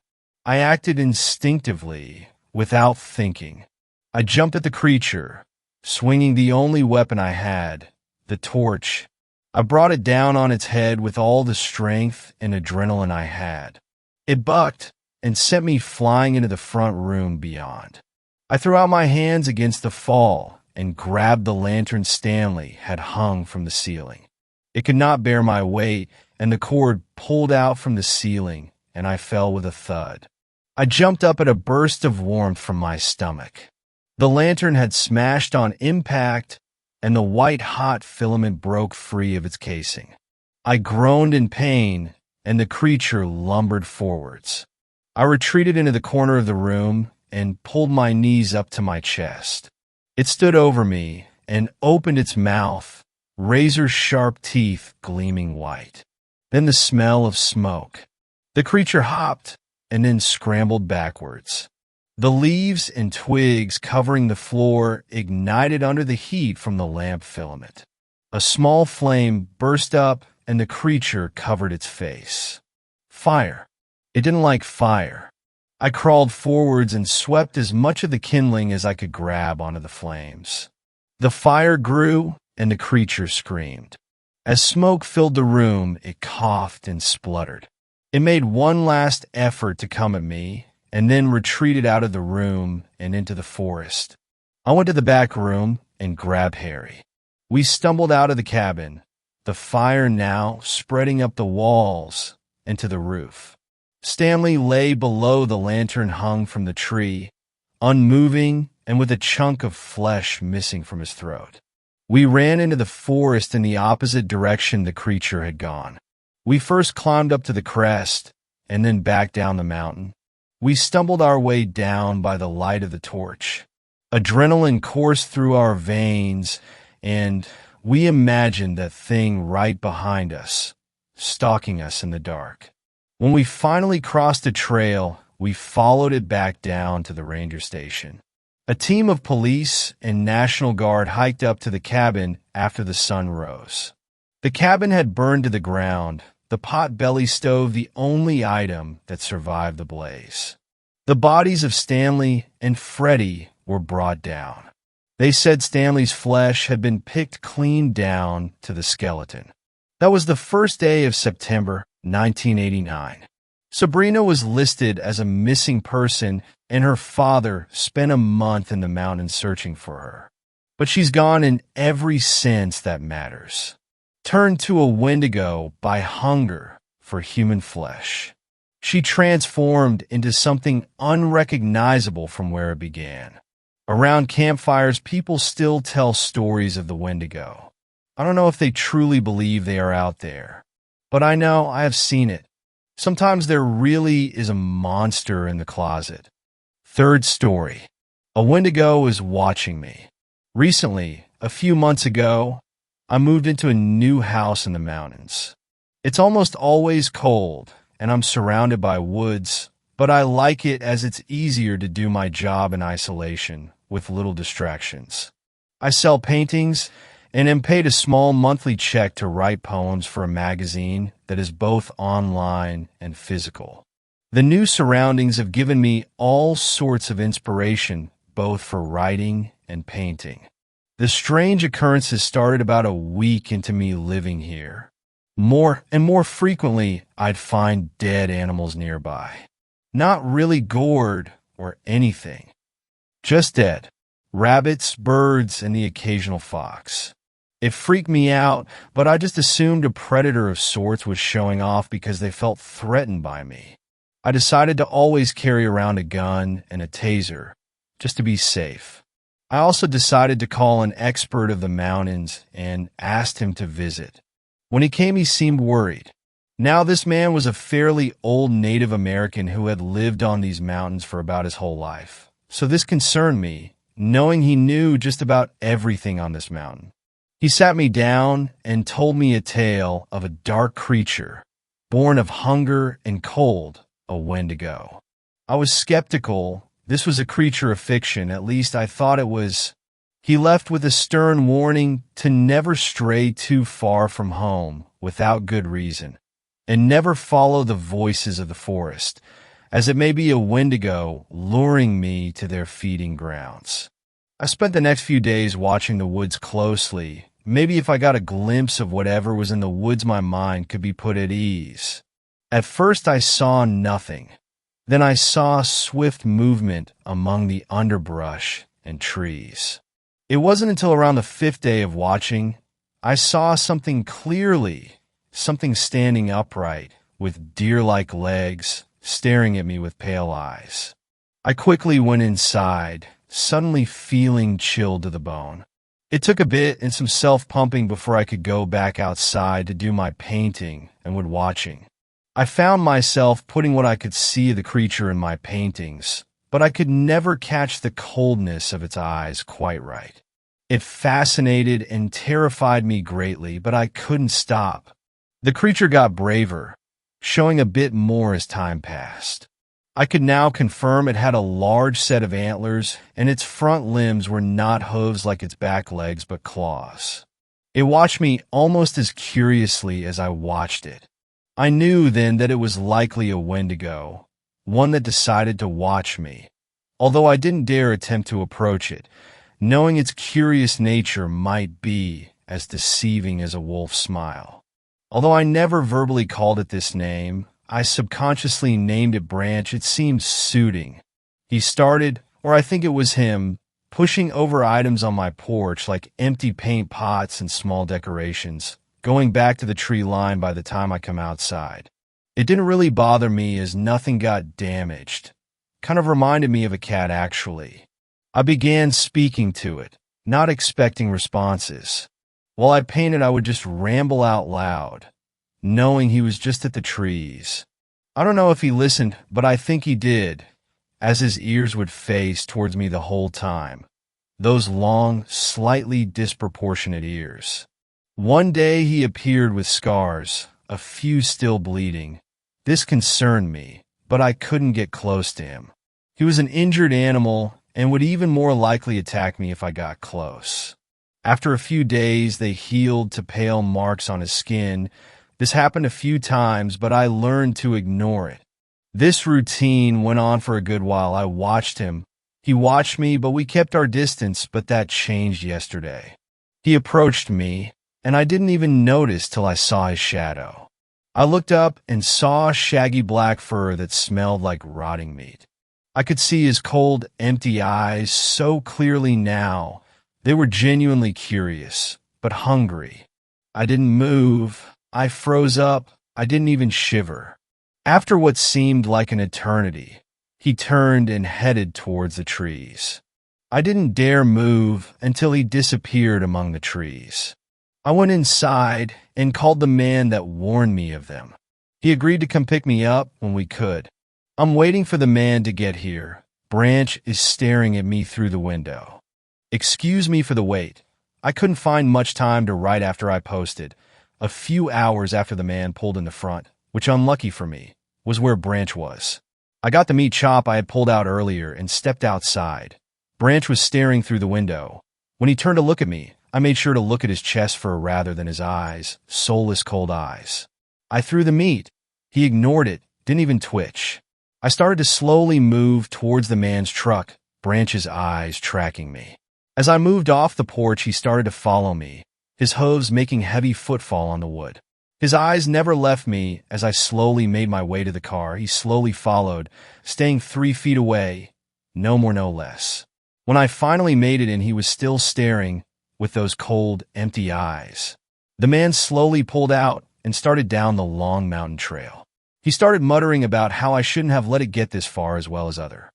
I acted instinctively, without thinking. I jumped at the creature, swinging the only weapon I had, the torch. I brought it down on its head with all the strength and adrenaline I had. It bucked and sent me flying into the front room beyond. I threw out my hands against the fall and grabbed the lantern Stanley had hung from the ceiling. It could not bear my weight, and the cord pulled out from the ceiling, and I fell with a thud. I jumped up at a burst of warmth from my stomach. The lantern had smashed on impact, and the white-hot filament broke free of its casing. I groaned in pain, and the creature lumbered forwards. I retreated into the corner of the room and pulled my knees up to my chest. It stood over me and opened its mouth, razor-sharp teeth gleaming white. Then the smell of smoke. The creature hopped and then scrambled backwards. The leaves and twigs covering the floor ignited under the heat from the lamp filament. A small flame burst up and the creature covered its face. Fire. It didn't like fire. I crawled forwards and swept as much of the kindling as I could grab onto the flames. The fire grew and the creature screamed. As smoke filled the room, it coughed and spluttered. It made one last effort to come at me, and then retreated out of the room and into the forest. I went to the back room and grabbed Harry. We stumbled out of the cabin, the fire now spreading up the walls and to the roof. Stanley lay below the lantern hung from the tree, unmoving and with a chunk of flesh missing from his throat. We ran into the forest in the opposite direction the creature had gone. We first climbed up to the crest and then back down the mountain. We stumbled our way down by the light of the torch. Adrenaline coursed through our veins, and we imagined that thing right behind us, stalking us in the dark. When we finally crossed the trail, we followed it back down to the ranger station. A team of police and National Guard hiked up to the cabin after the sun rose. The cabin had burned to the ground, the pot-belly stove the only item that survived the blaze. The bodies of Stanley and Freddie were brought down. They said Stanley's flesh had been picked clean down to the skeleton. That was the first day of September 1989. Sabrina was listed as a missing person, and her father spent a month in the mountains searching for her. But she's gone in every sense that matters. Turned to a Wendigo by hunger for human flesh. She transformed into something unrecognizable from where it began. Around campfires, people still tell stories of the Wendigo. I don't know if they truly believe they are out there, but I know I have seen it. Sometimes there really is a monster in the closet. Third story. A Wendigo is watching me. Recently, a few months ago, I moved into a new house in the mountains. It's almost always cold, and I'm surrounded by woods, but I like it as it's easier to do my job in isolation with little distractions. I sell paintings and am paid a small monthly check to write poems for a magazine that is both online and physical. The new surroundings have given me all sorts of inspiration, both for writing and painting. The strange occurrences started about a week into me living here. More and more frequently, I'd find dead animals nearby. Not really gored or anything, just dead. Rabbits, birds, and the occasional fox. It freaked me out, but I just assumed a predator of sorts was showing off because they felt threatened by me. I decided to always carry around a gun and a taser, just to be safe. I also decided to call an expert of the mountains and asked him to visit. When he came, he seemed worried. Now, this man was a fairly old Native American who had lived on these mountains for about his whole life. So this concerned me, knowing he knew just about everything on this mountain. He sat me down and told me a tale of a dark creature, born of hunger and cold, a Wendigo. I was skeptical. This was a creature of fiction, at least I thought it was. He left with a stern warning to never stray too far from home without good reason, and never follow the voices of the forest, as it may be a Wendigo luring me to their feeding grounds. I spent the next few days watching the woods closely. Maybe if I got a glimpse of whatever was in the woods, my mind could be put at ease. At first I saw nothing. Then I saw swift movement among the underbrush and trees. It wasn't until around the 5th day of watching I saw something clearly, something standing upright with deer-like legs, staring at me with pale eyes. I quickly went inside, suddenly feeling chilled to the bone. It took a bit and some self-pumping before I could go back outside to do my painting and wood watching. I found myself putting what I could see of the creature in my paintings, but I could never catch the coldness of its eyes quite right. It fascinated and terrified me greatly, but I couldn't stop. The creature got braver, showing a bit more as time passed. I could now confirm it had a large set of antlers, and its front limbs were not hooves like its back legs, but claws. It watched me almost as curiously as I watched it. I knew then that it was likely a Wendigo, one that decided to watch me, although I didn't dare attempt to approach it, knowing its curious nature might be as deceiving as a wolf's smile. Although I never verbally called it this name, I subconsciously named it Branch. It seemed suiting. He started, or I think it was him, pushing over items on my porch like empty paint pots and small decorations, going back to the tree line by the time I come outside. It didn't really bother me as nothing got damaged. Kind of reminded me of a cat, actually. I began speaking to it, not expecting responses. While I painted, I would just ramble out loud, knowing he was just at the trees. I don't know if he listened, but I think he did, as his ears would face towards me the whole time. Those long, slightly disproportionate ears. One day he appeared with scars, a few still bleeding. This concerned me, but I couldn't get close to him. He was an injured animal and would even more likely attack me if I got close. After a few days, they healed to pale marks on his skin. This happened a few times, but I learned to ignore it. This routine went on for a good while. I watched him. He watched me, but we kept our distance, but that changed yesterday. He approached me, and I didn't even notice till I saw his shadow. I looked up and saw shaggy black fur that smelled like rotting meat. I could see his cold, empty eyes so clearly now. They were genuinely curious, but hungry. I didn't move. I froze up. I didn't even shiver. After what seemed like an eternity, he turned and headed towards the trees. I didn't dare move until he disappeared among the trees. I went inside and called the man that warned me of them. He agreed to come pick me up when we could. I'm waiting for the man to get here. Branch is staring at me through the window. Excuse me for the wait. I couldn't find much time to write after I posted. A few hours after the man pulled in the front, which, unlucky for me, was where Branch was. I got the meat chop I had pulled out earlier and stepped outside. Branch was staring through the window. When he turned to look at me, I made sure to look at his chest fur rather than his eyes, soulless cold eyes. I threw the meat. He ignored it, didn't even twitch. I started to slowly move towards the man's truck, Branch's eyes tracking me. As I moved off the porch, he started to follow me, his hooves making heavy footfall on the wood. His eyes never left me. As I slowly made my way to the car, he slowly followed, staying 3 feet away, no more no less. When I finally made it in, he was still staring with those cold, empty eyes. The man slowly pulled out and started down the long mountain trail. He started muttering about how I shouldn't have let it get this far, as well as other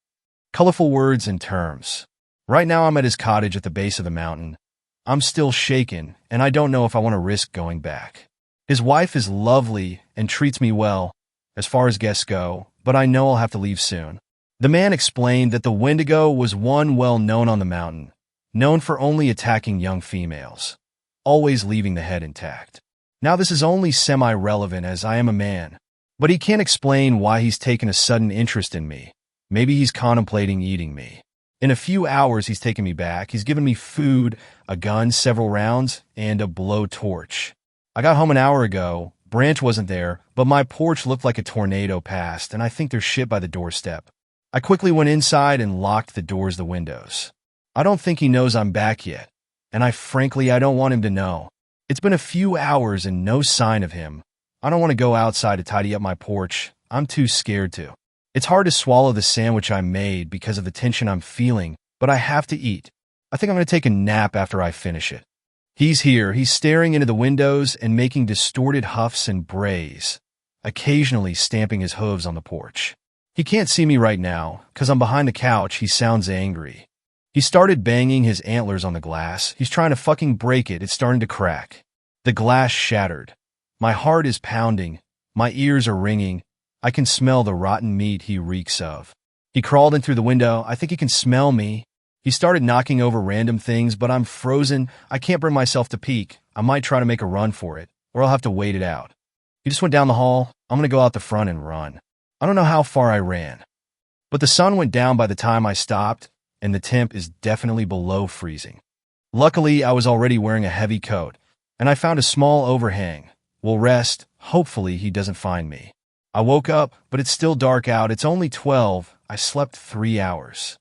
colorful words and terms. Right now I'm at his cottage at the base of the mountain. I'm still shaken, and I don't know if I want to risk going back. His wife is lovely and treats me well, as far as guests go, but I know I'll have to leave soon. The man explained that the Wendigo was one well known on the mountain, known for only attacking young females, always leaving the head intact. Now this is only semi-relevant as I am a man, but he can't explain why he's taken a sudden interest in me. Maybe he's contemplating eating me. In a few hours, he's taken me back. He's given me food, a gun, several rounds, and a blowtorch. I got home an hour ago. Branch wasn't there, but my porch looked like a tornado passed, and I think there's shit by the doorstep. I quickly went inside and locked the doors, the windows. I don't think he knows I'm back yet, and I don't want him to know. It's been a few hours and no sign of him. I don't want to go outside to tidy up my porch. I'm too scared to. It's hard to swallow the sandwich I made because of the tension I'm feeling, but I have to eat. I think I'm going to take a nap after I finish it. He's here. He's staring into the windows and making distorted huffs and brays, occasionally stamping his hooves on the porch. He can't see me right now because I'm behind the couch. He sounds angry. He started banging his antlers on the glass. He's trying to fucking break it. It's starting to crack. The glass shattered. My heart is pounding. My ears are ringing. I can smell the rotten meat he reeks of. He crawled in through the window. I think he can smell me. He started knocking over random things, but I'm frozen. I can't bring myself to peek. I might try to make a run for it, or I'll have to wait it out. He just went down the hall. I'm going to go out the front and run. I don't know how far I ran, but the sun went down by the time I stopped, and the temp is definitely below freezing. Luckily, I was already wearing a heavy coat, and I found a small overhang. We'll rest. Hopefully, he doesn't find me. I woke up, but it's still dark out. It's only 12. I slept 3 hours.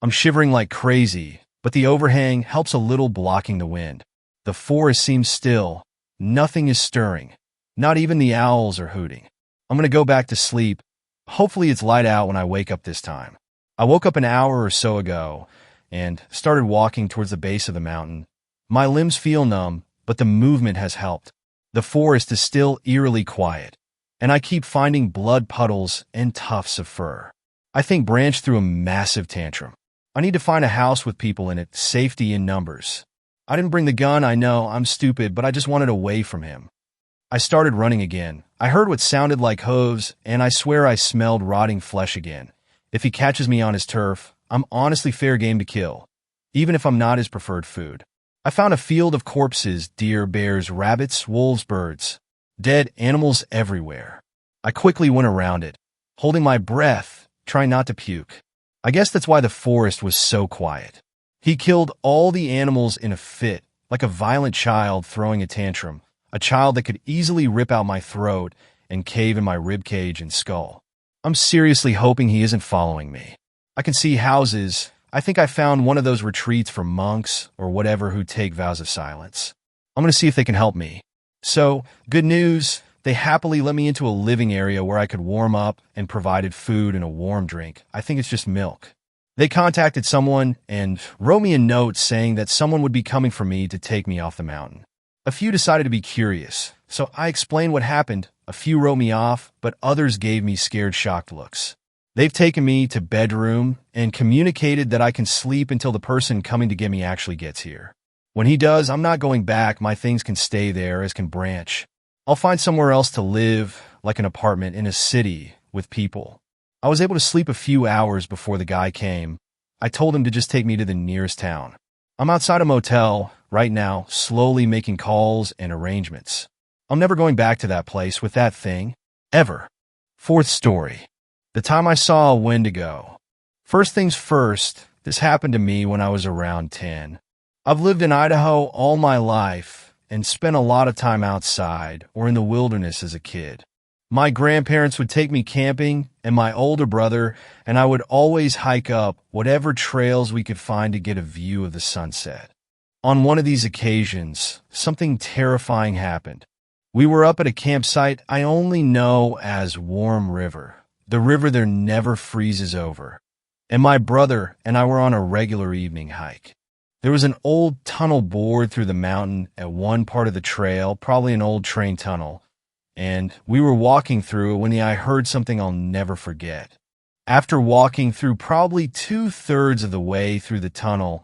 I'm shivering like crazy, but the overhang helps a little, blocking the wind. The forest seems still. Nothing is stirring. Not even the owls are hooting. I'm going to go back to sleep. Hopefully it's light out when I wake up this time. I woke up an hour or so ago and started walking towards the base of the mountain. My limbs feel numb, but the movement has helped. The forest is still eerily quiet, and I keep finding blood puddles and tufts of fur. I think Branch threw a massive tantrum. I need to find a house with people in it, safety in numbers. I didn't bring the gun, I know, I'm stupid, but I just wanted away from him. I started running again. I heard what sounded like hooves, and I swear I smelled rotting flesh again. If he catches me on his turf, I'm honestly fair game to kill, even if I'm not his preferred food. I found a field of corpses, deer, bears, rabbits, wolves, birds. Dead animals everywhere. I quickly went around it, holding my breath, trying not to puke. I guess that's why the forest was so quiet. He killed all the animals in a fit, like a violent child throwing a tantrum, a child that could easily rip out my throat and cave in my ribcage and skull. I'm seriously hoping he isn't following me. I can see houses. I think I found one of those retreats for monks or whatever who take vows of silence. I'm going to see if they can help me. So, good news, they happily let me into a living area where I could warm up and provided food and a warm drink. I think it's just milk. They contacted someone and wrote me a note saying that someone would be coming for me to take me off the mountain. A few decided to be curious, so I explained what happened. A few wrote me off, but others gave me scared, shocked looks. They've taken me to bedroom and communicated that I can sleep until the person coming to get me actually gets here. When he does, I'm not going back. My things can stay there, as can Branch. I'll find somewhere else to live, like an apartment in a city with people. I was able to sleep a few hours before the guy came. I told him to just take me to the nearest town. I'm outside a motel right now, slowly making calls and arrangements. I'm never going back to that place with that thing, ever. Fourth story. The time I saw a Wendigo. First things first, this happened to me when I was around 10. I've lived in Idaho all my life and spent a lot of time outside or in the wilderness as a kid. My grandparents would take me camping, and my older brother and I would always hike up whatever trails we could find to get a view of the sunset. On one of these occasions, something terrifying happened. We were up at a campsite I only know as Warm River, the river there never freezes over, and my brother and I were on a regular evening hike. There was an old tunnel bored through the mountain at one part of the trail, probably an old train tunnel, and we were walking through it when I heard something I'll never forget. After walking through probably 2/3 of the way through the tunnel,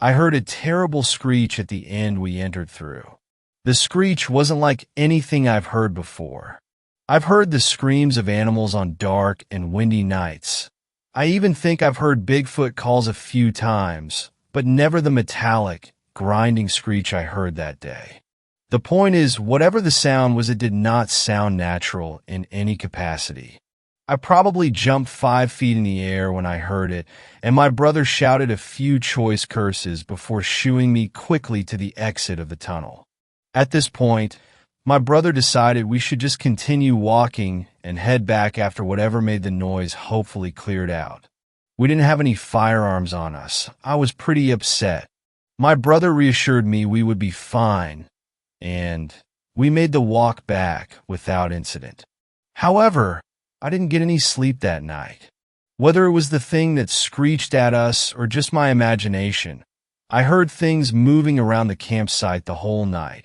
I heard a terrible screech at the end we entered through. The screech wasn't like anything I've heard before. I've heard the screams of animals on dark and windy nights. I even think I've heard Bigfoot calls a few times, but never the metallic, grinding screech I heard that day. The point is, whatever the sound was, it did not sound natural in any capacity. I probably jumped 5 feet in the air when I heard it, and my brother shouted a few choice curses before shooing me quickly to the exit of the tunnel. At this point, my brother decided we should just continue walking and head back after whatever made the noise hopefully cleared out. We didn't have any firearms on us. I was pretty upset. My brother reassured me we would be fine, and we made the walk back without incident. However, I didn't get any sleep that night. Whether it was the thing that screeched at us or just my imagination, I heard things moving around the campsite the whole night,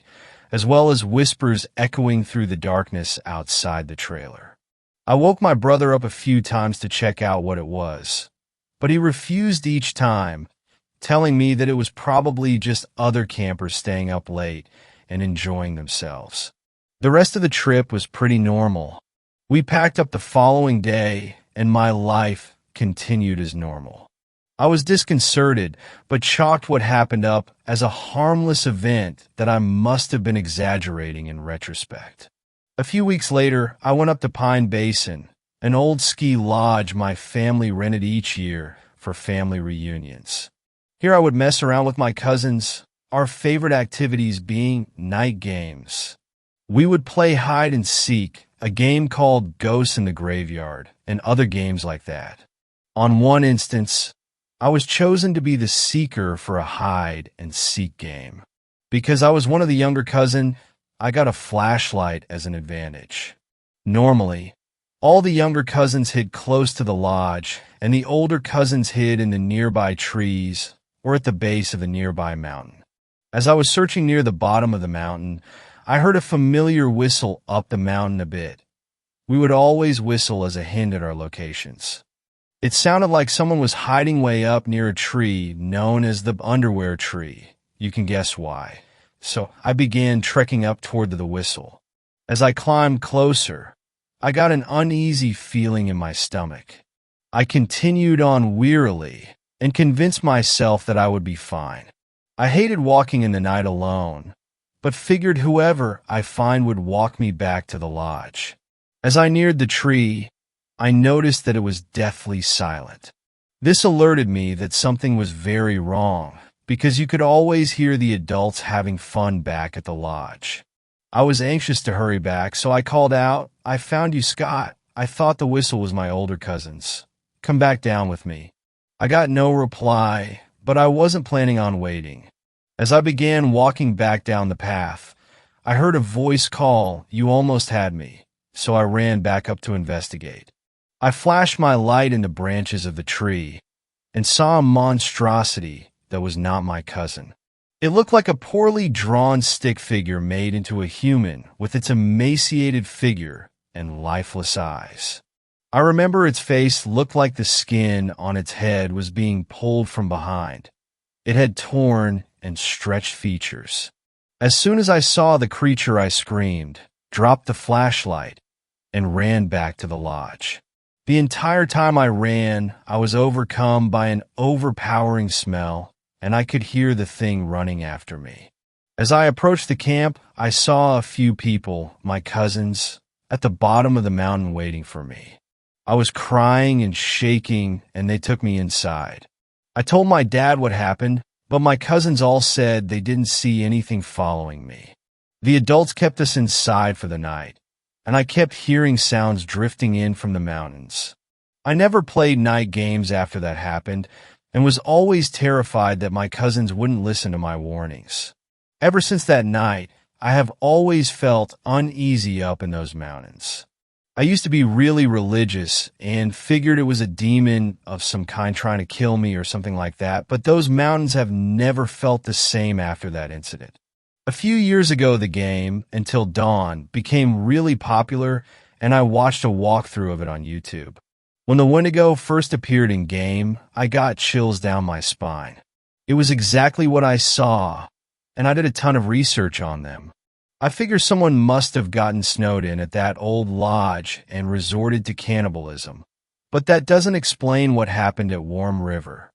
as well as whispers echoing through the darkness outside the trailer. I woke my brother up a few times to check out what it was, but he refused each time, telling me that it was probably just other campers staying up late and enjoying themselves. The rest of the trip was pretty normal. We packed up the following day, and my life continued as normal. I was disconcerted, but chalked what happened up as a harmless event that I must have been exaggerating in retrospect. A few weeks later, I went up to Pine Basin, an old ski lodge my family rented each year for family reunions. Here I would mess around with my cousins, our favorite activities being night games. We would play hide and seek, a game called Ghosts in the Graveyard, and other games like that. On one instance, I was chosen to be the seeker for a hide and seek game. Because I was one of the younger cousins, I got a flashlight as an advantage. Normally, all the younger cousins hid close to the lodge, and the older cousins hid in the nearby trees or at the base of the nearby mountain. As I was searching near the bottom of the mountain, I heard a familiar whistle up the mountain a bit. We would always whistle as a hint at our locations. It sounded like someone was hiding way up near a tree known as the underwear tree. You can guess why. So I began trekking up toward the whistle. As I climbed closer, I got an uneasy feeling in my stomach. I continued on wearily and convinced myself that I would be fine. I hated walking in the night alone, but figured whoever I find would walk me back to the lodge. As I neared the tree, I noticed that it was deathly silent. This alerted me that something was very wrong, because you could always hear the adults having fun back at the lodge. I was anxious to hurry back, so I called out, "I found you, Scott." I thought the whistle was my older cousin's. "Come back down with me." I got no reply, but I wasn't planning on waiting. As I began walking back down the path, I heard a voice call, "You almost had me," so I ran back up to investigate. I flashed my light in the branches of the tree and saw a monstrosity that was not my cousin. It looked like a poorly drawn stick figure made into a human with its emaciated figure and lifeless eyes. I remember its face looked like the skin on its head was being pulled from behind. It had torn and stretched features. As soon as I saw the creature, I screamed, dropped the flashlight, and ran back to the lodge. The entire time I ran, I was overcome by an overpowering smell, and I could hear the thing running after me. As I approached the camp, I saw a few people, my cousins, at the bottom of the mountain waiting for me. I was crying and shaking, and they took me inside. I told my dad what happened, but my cousins all said they didn't see anything following me. The adults kept us inside for the night, and I kept hearing sounds drifting in from the mountains. I never played night games after that happened, and was always terrified that my cousins wouldn't listen to my warnings. Ever since that night, I have always felt uneasy up in those mountains. I used to be really religious and figured it was a demon of some kind trying to kill me or something like that, but those mountains have never felt the same after that incident. A few years ago, the game, Until Dawn, became really popular, and I watched a walkthrough of it on YouTube. When the Wendigo first appeared in game, I got chills down my spine. It was exactly what I saw, and I did a ton of research on them. I figure someone must have gotten snowed in at that old lodge and resorted to cannibalism, but that doesn't explain what happened at Warm River.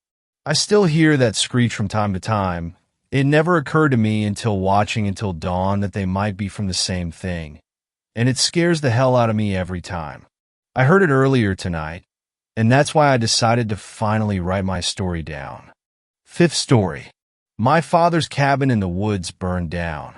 I still hear that screech from time to time. It never occurred to me until watching Until Dawn that they might be from the same thing, and it scares the hell out of me every time. I heard it earlier tonight, and that's why I decided to finally write my story down. Fifth story. My father's cabin in the woods burned down.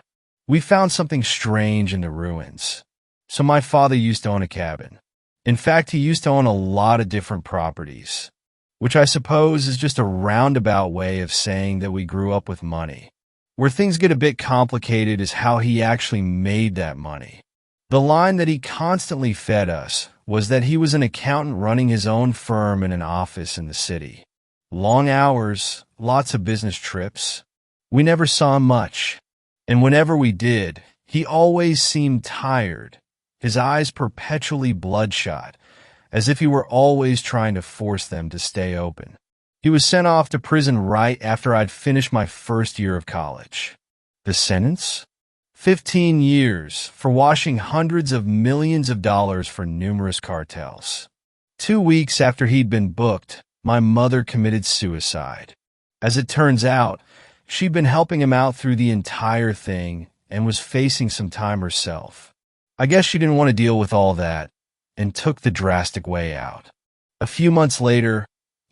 We found something strange in the ruins. So my father used to own a cabin. In fact, he used to own a lot of different properties, which I suppose is just a roundabout way of saying that we grew up with money. Where things get a bit complicated is how he actually made that money. The line that he constantly fed us was that he was an accountant running his own firm in an office in the city. Long hours, lots of business trips. We never saw him much. And whenever we did, he always seemed tired, his eyes perpetually bloodshot, as if he were always trying to force them to stay open. He was sent off to prison right after I'd finished my first year of college. The sentence? 15 years for washing hundreds of millions of dollars for numerous cartels. 2 weeks after he'd been booked, my mother committed suicide. As it turns out, she'd been helping him out through the entire thing and was facing some time herself. I guess she didn't want to deal with all that and took the drastic way out. A few months later,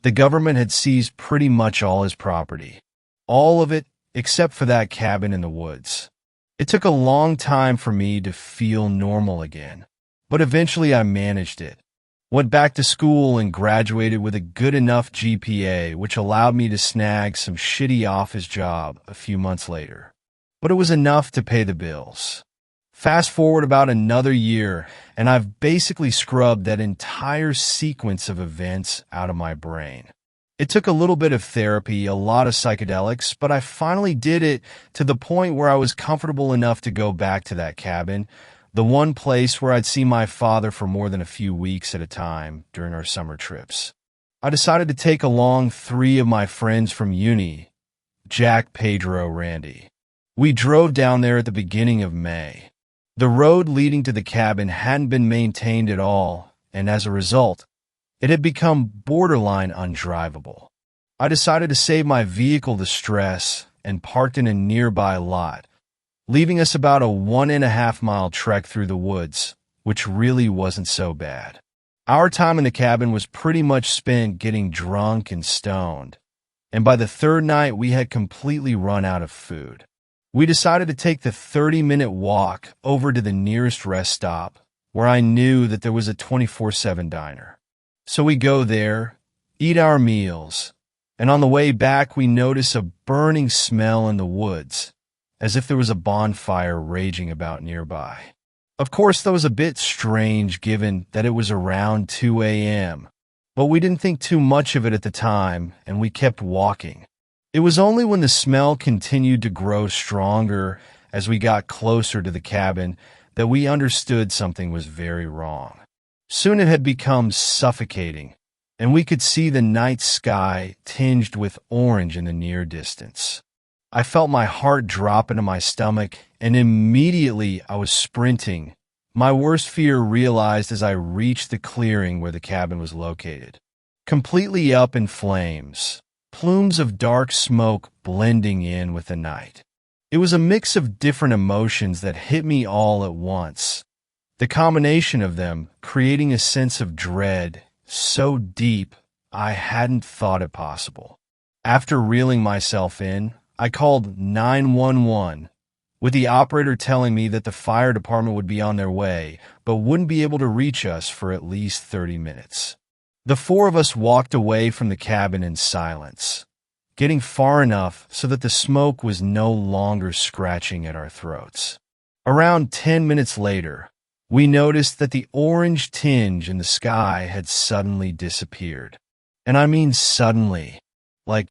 the government had seized pretty much all his property. All of it except for that cabin in the woods. It took a long time for me to feel normal again, but eventually I managed it. Went back to school and graduated with a good enough GPA, which allowed me to snag some shitty office job a few months later. But it was enough to pay the bills. Fast forward about another year, and I've basically scrubbed that entire sequence of events out of my brain. It took a little bit of therapy, a lot of psychedelics, but I finally did it to the point where I was comfortable enough to go back to that cabin, the one place where I'd see my father for more than a few weeks at a time during our summer trips. I decided to take along 3 of my friends from uni, Jack, Pedro, Randy. We drove down there at the beginning of May. The road leading to the cabin hadn't been maintained at all, and as a result, it had become borderline undrivable. I decided to save my vehicle the stress and parked in a nearby lot, leaving us about a 1.5-mile trek through the woods, which really wasn't so bad. Our time in the cabin was pretty much spent getting drunk and stoned, and by the 3rd night we had completely run out of food. We decided to take the 30-minute walk over to the nearest rest stop, where I knew that there was a 24/7 diner. So we go there, eat our meals, and on the way back we notice a burning smell in the woods, as if there was a bonfire raging about nearby. Of course, that was a bit strange given that it was around 2 a.m., but we didn't think too much of it at the time, and we kept walking. It was only when the smell continued to grow stronger as we got closer to the cabin that we understood something was very wrong. Soon it had become suffocating, and we could see the night sky tinged with orange in the near distance. I felt my heart drop into my stomach, and immediately I was sprinting. My worst fear realized as I reached the clearing where the cabin was located. Completely up in flames, plumes of dark smoke blending in with the night. It was a mix of different emotions that hit me all at once. The combination of them creating a sense of dread so deep I hadn't thought it possible. After reeling myself in, I called 911, with the operator telling me that the fire department would be on their way, but wouldn't be able to reach us for at least 30 minutes. The four of us walked away from the cabin in silence, getting far enough so that the smoke was no longer scratching at our throats. Around 10 minutes later, we noticed that the orange tinge in the sky had suddenly disappeared. And I mean suddenly, like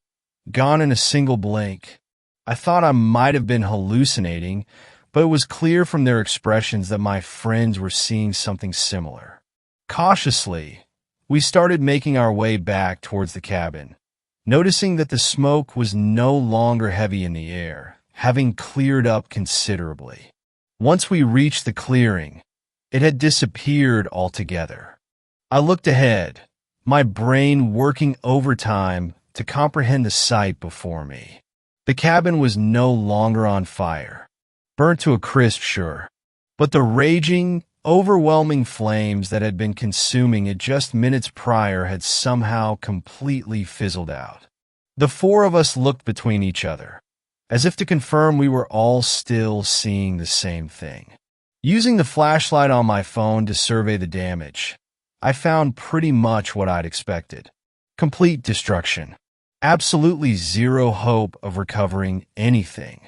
gone in a single blink. I thought I might have been hallucinating, but it was clear from their expressions that my friends were seeing something similar. Cautiously, we started making our way back towards the cabin, noticing that the smoke was no longer heavy in the air, having cleared up considerably. Once we reached the clearing, it had disappeared altogether. I looked ahead, my brain working overtime to comprehend the sight before me. The cabin was no longer on fire, burnt to a crisp, sure, but the raging, overwhelming flames that had been consuming it just minutes prior had somehow completely fizzled out. The four of us looked between each other, as if to confirm we were all still seeing the same thing. Using the flashlight on my phone to survey the damage, I found pretty much what I'd expected. Complete destruction. Absolutely zero hope of recovering anything.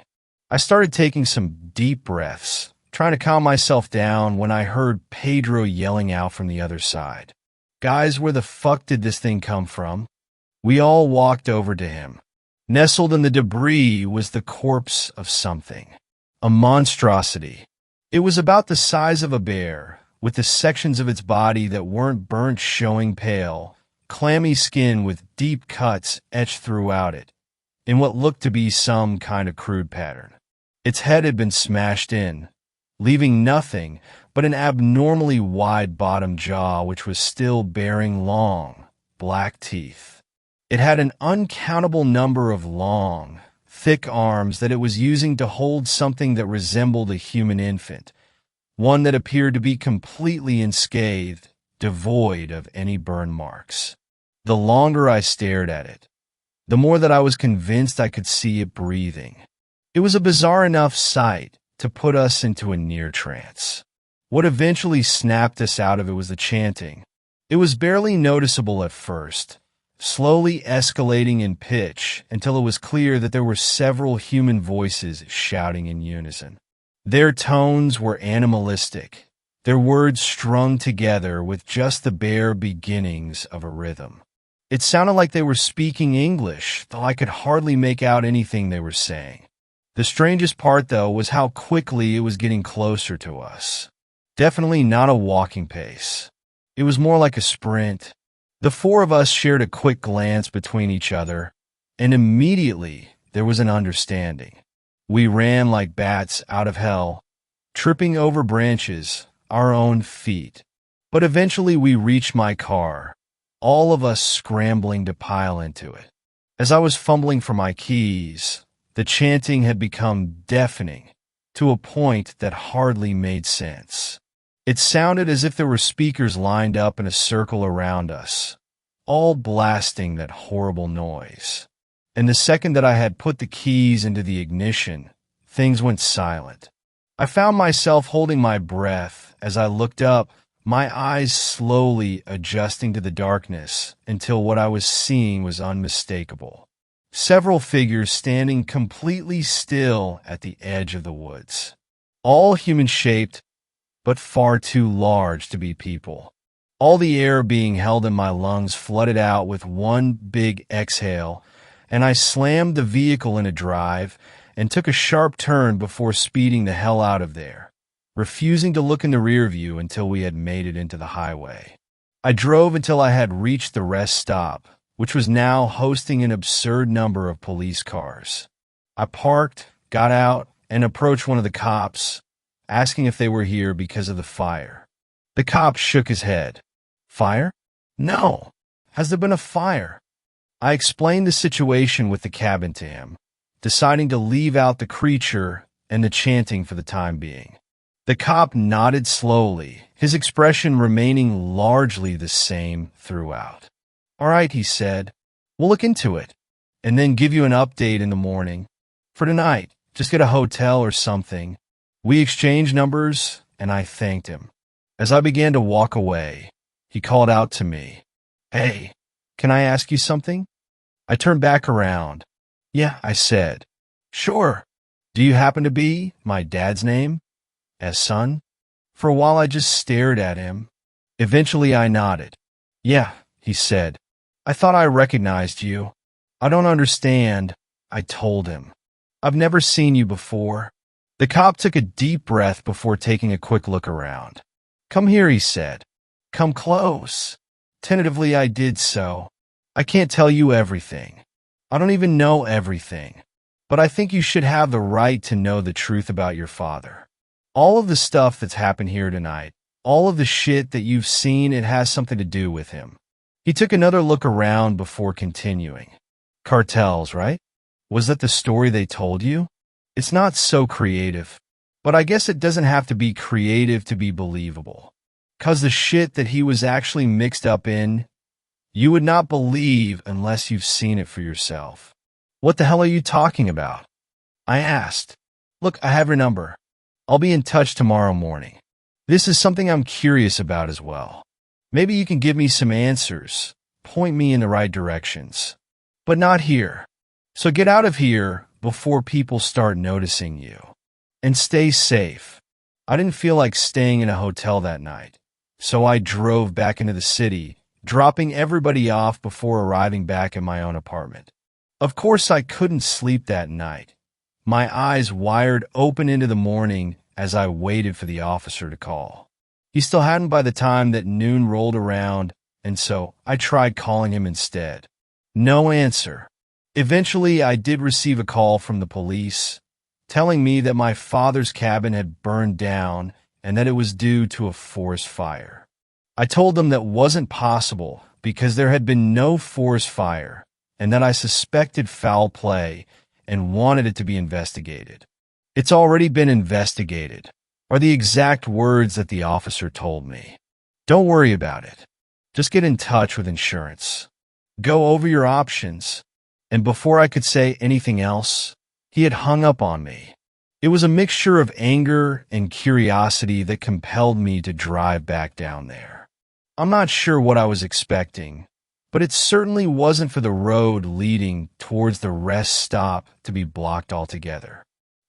I started taking some deep breaths, trying to calm myself down when I heard Pedro yelling out from the other side. "Guys, where the fuck did this thing come from?" We all walked over to him. Nestled in the debris was the corpse of something. A monstrosity. It was about the size of a bear, with the sections of its body that weren't burnt showing pale, clammy skin with deep cuts etched throughout it, in what looked to be some kind of crude pattern. Its head had been smashed in, leaving nothing but an abnormally wide bottom jaw which was still bearing long, black teeth. It had an uncountable number of long, thick arms that it was using to hold something that resembled a human infant, one that appeared to be completely unscathed, devoid of any burn marks. The longer I stared at it, the more that I was convinced I could see it breathing. It was a bizarre enough sight to put us into a near trance. What eventually snapped us out of it was the chanting. It was barely noticeable at first, slowly escalating in pitch until it was clear that there were several human voices shouting in unison. Their tones were animalistic, their words strung together with just the bare beginnings of a rhythm. It sounded like they were speaking English, though I could hardly make out anything they were saying. The strangest part, though, was how quickly it was getting closer to us. Definitely not a walking pace. It was more like a sprint. The four of us shared a quick glance between each other, and immediately there was an understanding. We ran like bats out of hell, tripping over branches, our own feet. But eventually we reached my car, all of us scrambling to pile into it. As I was fumbling for my keys, the chanting had become deafening to a point that hardly made sense. It sounded as if there were speakers lined up in a circle around us, all blasting that horrible noise. And the second that I had put the keys into the ignition, things went silent. I found myself holding my breath as I looked up, my eyes slowly adjusting to the darkness until what I was seeing was unmistakable. Several figures standing completely still at the edge of the woods. All human-shaped, but far too large to be people. All the air being held in my lungs flooded out with one big exhale, and I slammed the vehicle in a drive and took a sharp turn before speeding the hell out of there, refusing to look in the rear view until we had made it into the highway. I drove until I had reached the rest stop, which was now hosting an absurd number of police cars. I parked, got out, and approached one of the cops, asking if they were here because of the fire. The cop shook his head. "Fire? No. Has there been a fire?" I explained the situation with the cabin to him, deciding to leave out the creature and the chanting for the time being. The cop nodded slowly, his expression remaining largely the same throughout. "All right," he said. "We'll look into it. and then give you an update in the morning. For tonight, just get a hotel or something." We exchanged numbers, and I thanked him. As I began to walk away, he called out to me, "Hey, can I ask you something?" I turned back around. "Yeah," I said. "Sure. Do you happen to be my dad's name as son?" For a while I just stared at him. Eventually I nodded. "Yeah," he said. "I thought I recognized you." "I don't understand," I told him. "I've never seen you before." The cop took a deep breath before taking a quick look around. "Come here," he said. "Come close." Tentatively I did so. "I can't tell you everything. I don't even know everything. But I think you should have the right to know the truth about your father. All of the stuff that's happened here tonight, all of the shit that you've seen, it has something to do with him." He took another look around before continuing. "Cartels, right? Was that the story they told you? It's not so creative. But I guess it doesn't have to be creative to be believable. 'Cause the shit that he was actually mixed up in, you would not believe unless you've seen it for yourself." "What the hell are you talking about?" I asked. "Look, I have your number. I'll be in touch tomorrow morning. This is something I'm curious about as well. Maybe you can give me some answers, point me in the right directions. But not here. So get out of here before people start noticing you. And stay safe." I didn't feel like staying in a hotel that night, so I drove back into the city, dropping everybody off before arriving back at my own apartment. Of course, I couldn't sleep that night. My eyes wired open into the morning as I waited for the officer to call. He still hadn't by the time that noon rolled around, and so I tried calling him instead. No answer. Eventually, I did receive a call from the police, telling me that my father's cabin had burned down and that it was due to a forest fire. I told them that wasn't possible because there had been no forest fire and that I suspected foul play and wanted it to be investigated. "It's already been investigated," are the exact words that the officer told me. "Don't worry about it. Just get in touch with insurance. Go over your options." And before I could say anything else, he had hung up on me. It was a mixture of anger and curiosity that compelled me to drive back down there. I'm not sure what I was expecting, but it certainly wasn't for the road leading towards the rest stop to be blocked altogether.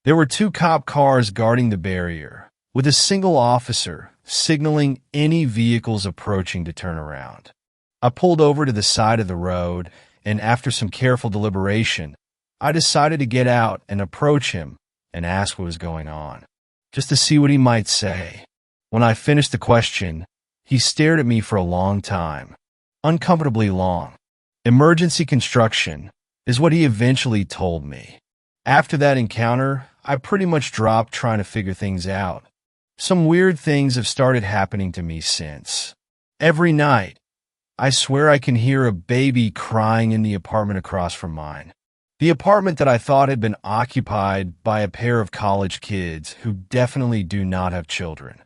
There were 2 cop cars guarding the barrier, with a single officer signaling any vehicles approaching to turn around. I pulled over to the side of the road, and after some careful deliberation, I decided to get out and approach him and ask what was going on, just to see what he might say. When I finished the question, he stared at me for a long time, uncomfortably long. "Emergency construction," is what he eventually told me. After that encounter, I pretty much dropped trying to figure things out. Some weird things have started happening to me since. Every night, I swear I can hear a baby crying in the apartment across from mine. The apartment that I thought had been occupied by a pair of college kids who definitely do not have children.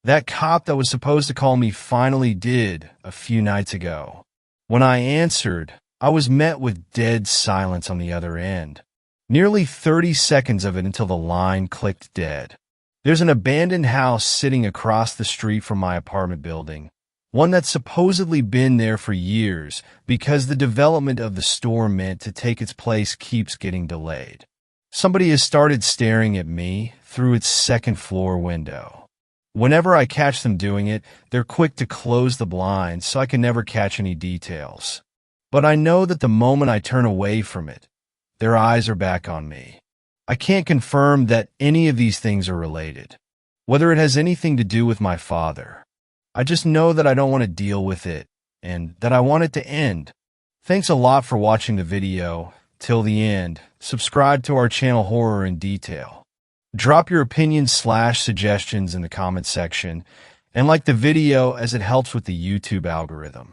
That cop that was supposed to call me finally did a few nights ago. When I answered, I was met with dead silence on the other end. Nearly 30 seconds of it until the line clicked dead. There's an abandoned house sitting across the street from my apartment building, one that's supposedly been there for years because the development of the store meant to take its place keeps getting delayed. Somebody has started staring at me through its second-floor window. Whenever I catch them doing it, they're quick to close the blinds so I can never catch any details. But I know that the moment I turn away from it, their eyes are back on me. I can't confirm that any of these things are related, whether it has anything to do with my father. I just know that I don't want to deal with it, and that I want it to end. Thanks a lot for watching the video till the end. Subscribe to our channel Horror in Detail. Drop your opinions/suggestions in the comment section, and like the video as it helps with the YouTube algorithm.